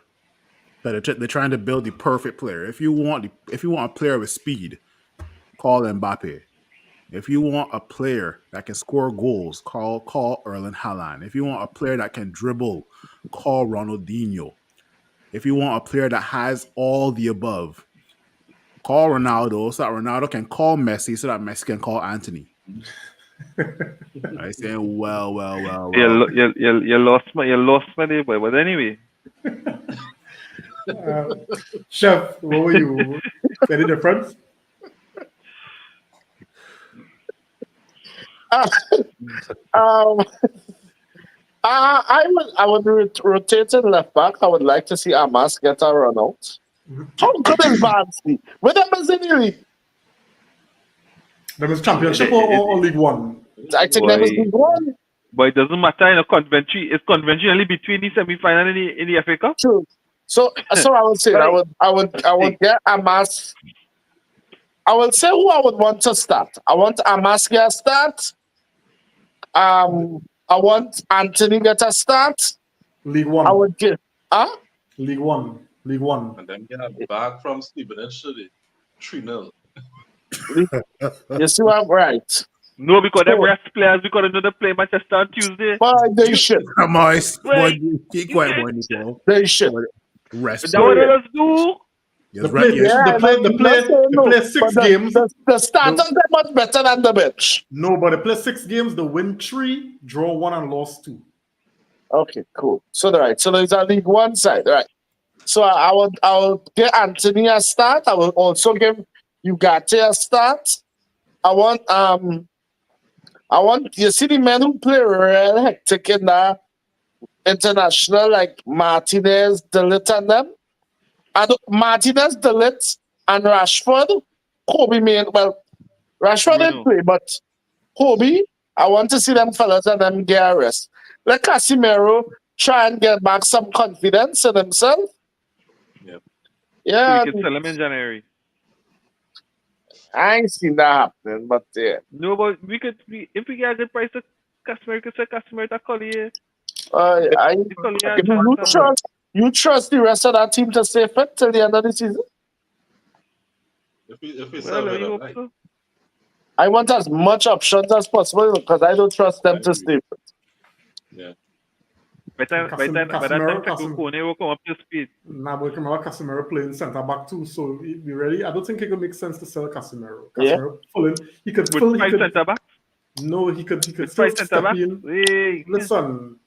that they're trying to build the perfect player. If you want a player with speed, call Mbappe. If you want a player that can score goals, call Erling Haaland. If you want a player that can dribble, call Ronaldinho. If you want a player that has all the above, call Ronaldo, so that Ronaldo can call Messi, so that Messi can call Anthony. I say, well. You lost my day, boy. But anyway, Chef, what were you? Any difference? I would rotate in left back. I would like to see Amas get a run out. How good is Barnsley? Where them is in the league? Them is Championship or League One? I think them is League One. but it doesn't matter in a convention. It's conventionally between the semi-final and the FA Cup. True. So I would say I would get Amas. I will say who I would want to start. I want Amas get a start. I want Anthony get a start. League One. I would get League One. And then get back from Stevenage today. 3-0. You see what I'm right? No, because they rest players because another play Manchester on Tuesday. But they should. Come on, boy, keep quiet, boy, Nico. They should. Rest. Is that what let us do? Yes, right. They play 6 games. The starters are much better than the bench. No, but they play 6 games. They win 3, draw 1, and lost 2. Okay, cool. So there's a League One side, right? So I would get Anthony a start. I will also give Ugarte a start. I want you see the men who play real hectic in the international, like Martinez, Delit, and them. Martinez, Delit, and Rashford. Kobe Rashford didn't play, but Kobe, I want to see them fellas and them get a rest. Let Casemiro try and get back some confidence in himself. Yep. Yeah. We can sell him in January. I ain't seen that happening, but yeah. No, but if we get a good price of Casemiro, we could sell Casemiro to Collier. You trust the rest of that team to stay fit till the end of the season? If we sell it, right. So. I want as much options as possible because I don't trust them to stay fit. Yeah. By that time, Kone will come up to speed. Nah, but remember Casemiro playing centre back too, so I don't think it could make sense to sell Casemiro. Yeah. He could centre back. No, he could still step in. Hey. Listen,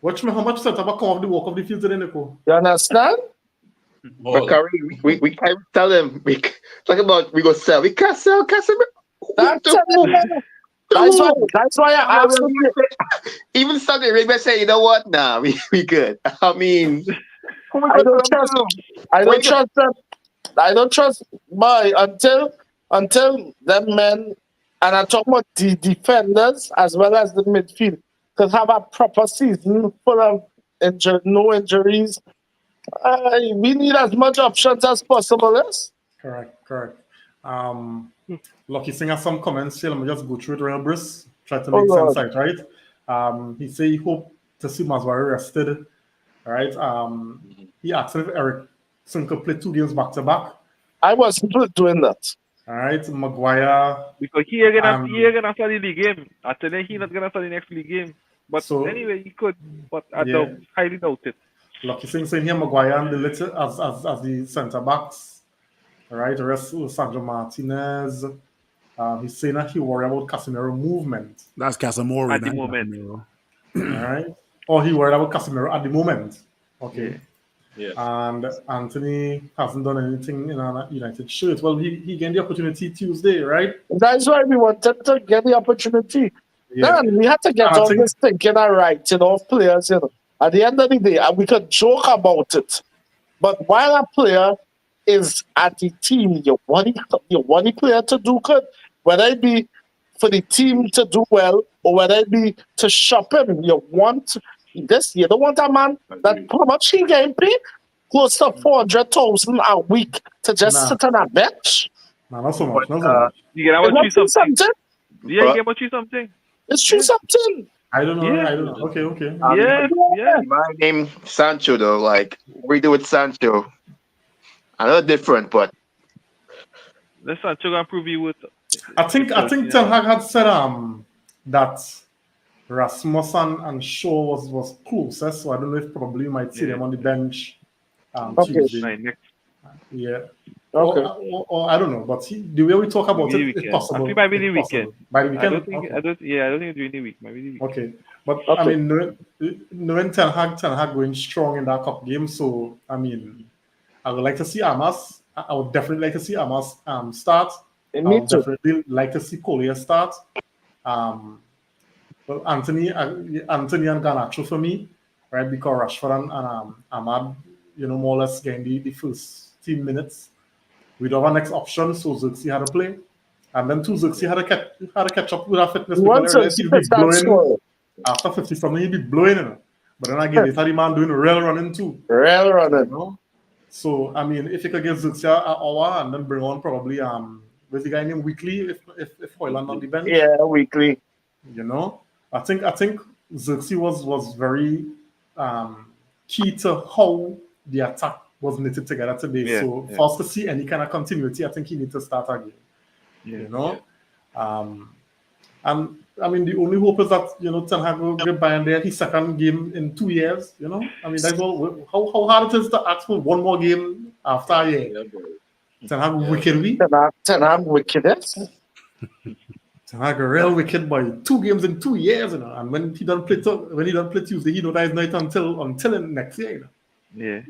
watch me how much centre back come off the walk of the field today, Nico. You understand? But Curry, we can't tell them. We go sell. We can't sell Casemiro. That's why I asked him. Even Saudi Arabia say, you know what? Nah, we good. I mean, who we I going don't to trust. do? I When don't you get, trust them. I don't trust my until them men, and I'm talking about the defenders as well as the midfield, could have a proper season full of no injuries. We need as much options as possible. Yes. Correct. Um, Lucky Singh has some comments here. Let me just go through it real brisk. Try to Oh make sense Lord, out, right? He say he hope to see Maswari rested. All right. He asked if Eric could play 2 games back to back. I wasn't doing that. All right. Maguire Because he gonna and study the game. After that, he not gonna study next league game. But so anyway, he could. But I yeah. highly doubt it. Lucky Singh saying here Maguire and the little as the centre backs. All right. The rest was Sandro Martinez. He's saying that he worry about Casemiro movement. That's Casemiro. At the moment. Casemiro. All right. Or he worried about Casemiro at the moment. Okay. Yeah. Yes. And Anthony hasn't done anything in a United shirt. Well, he gained the opportunity Tuesday, right? That's why we wanted to get the opportunity. Yeah. Then we had to get And I all think this thinking and writing of players. At the end of the day, and we could joke about it, but while a player is at the team, you want the player to do good, whether it be for the team to do well or whether it be to shop him. You want this. You don't want a man that how much he getting paid? Close to 400,000 a week to just Nah. sit on a bench. nah, not so much, not so much. You get It's about not you something. something. Yeah, you get about you something. It's true something. I don't know. Yeah. I don't know. Okay. Yeah. my name Sancho though, like what we do with Sancho, I know different, but Let's not try and prove you with. I think Ten Hag had said that Rasmussen and Shaw was closest, so I don't know if probably you might see them on the bench Okay. Tuesday. Right, next Yeah. Okay. Or I don't know, but the way we talk about maybe it, weekend. it's possible. I think maybe the it's possible. weekend. By the I weekend. don't think. Okay. I don't think it's during the week. Maybe the week. Okay, but Okay. I mean, knowing Ten Hag going strong in that cup game, so I mean, I would like to see Amas. I would definitely like to see Amas start. I Me would too. definitely like to see Collier start. Well, Anthony and Garnacho for me, right? Because Rashford and Ahmad, more or less getting the first 10 minutes. We don't have a next option, so Xerxes had to play. And then Xerxes had to catch up with our fitness He because wants earlier he'd be to start blowing scoring. after 50 something, he'd be blowing But then again, they had the man doing a real running too. Real running. So I mean, if you could give Xerxes an hour and then bring on probably where's the guy named Weekly if Hoyland on the bench. Yeah, weekly. I think Xerxes was very key to how the attack was knitted together today. Yeah, So yeah. for us to see any kind of continuity, I think he needs to start again. And I mean, the only hope is that Ten Hag will get by and there his second game in 2 years. I mean, that's all. How hard it is to ask for one more game after a year. Yeah, boy. Ten Hag wickedly. Ten Hag wickedness. Ten Hag a real wicked boy. 2 games in 2 years, and when he don't play Tuesday, he know that is not until next year. Yeah.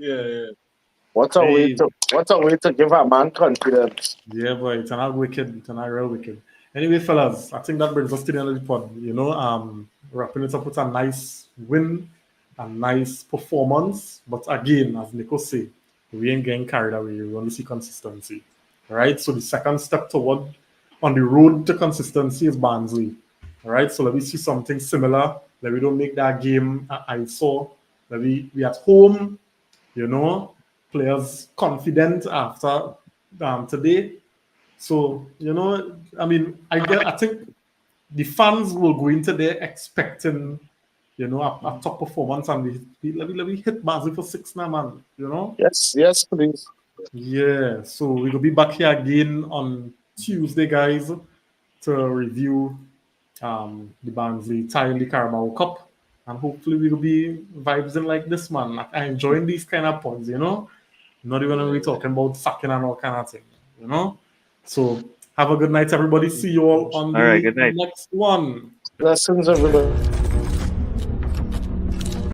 What a way to give a man confidence. Yeah, boy, Ten Hag wicked, Ten Hag real wicked. Anyway, fellas, I think that brings us to the end of the pod. Wrapping it up with a nice win, a nice performance. But again, as Nico say, we ain't getting carried away. We want to see consistency. All right. So the second step on the road to consistency is Barnsley. All right. So let me see something similar. Let me don't make that game I saw. Let me be at home. Players confident after today. So, I mean, I think the fans will go into there expecting, a top performance, and let me hit Barnsley for 6 now, man. Yes, please. Yeah. So we will be back here again on Tuesday, guys, to review the Barnsley tie in the Carabao Cup, and hopefully we will be vibes in like this, man. I'm enjoying these kind of points, Not even when we're talking about sacking and all kind of thing, So have a good night, everybody. See you all on All right, the good night. next one. Blessings, everybody.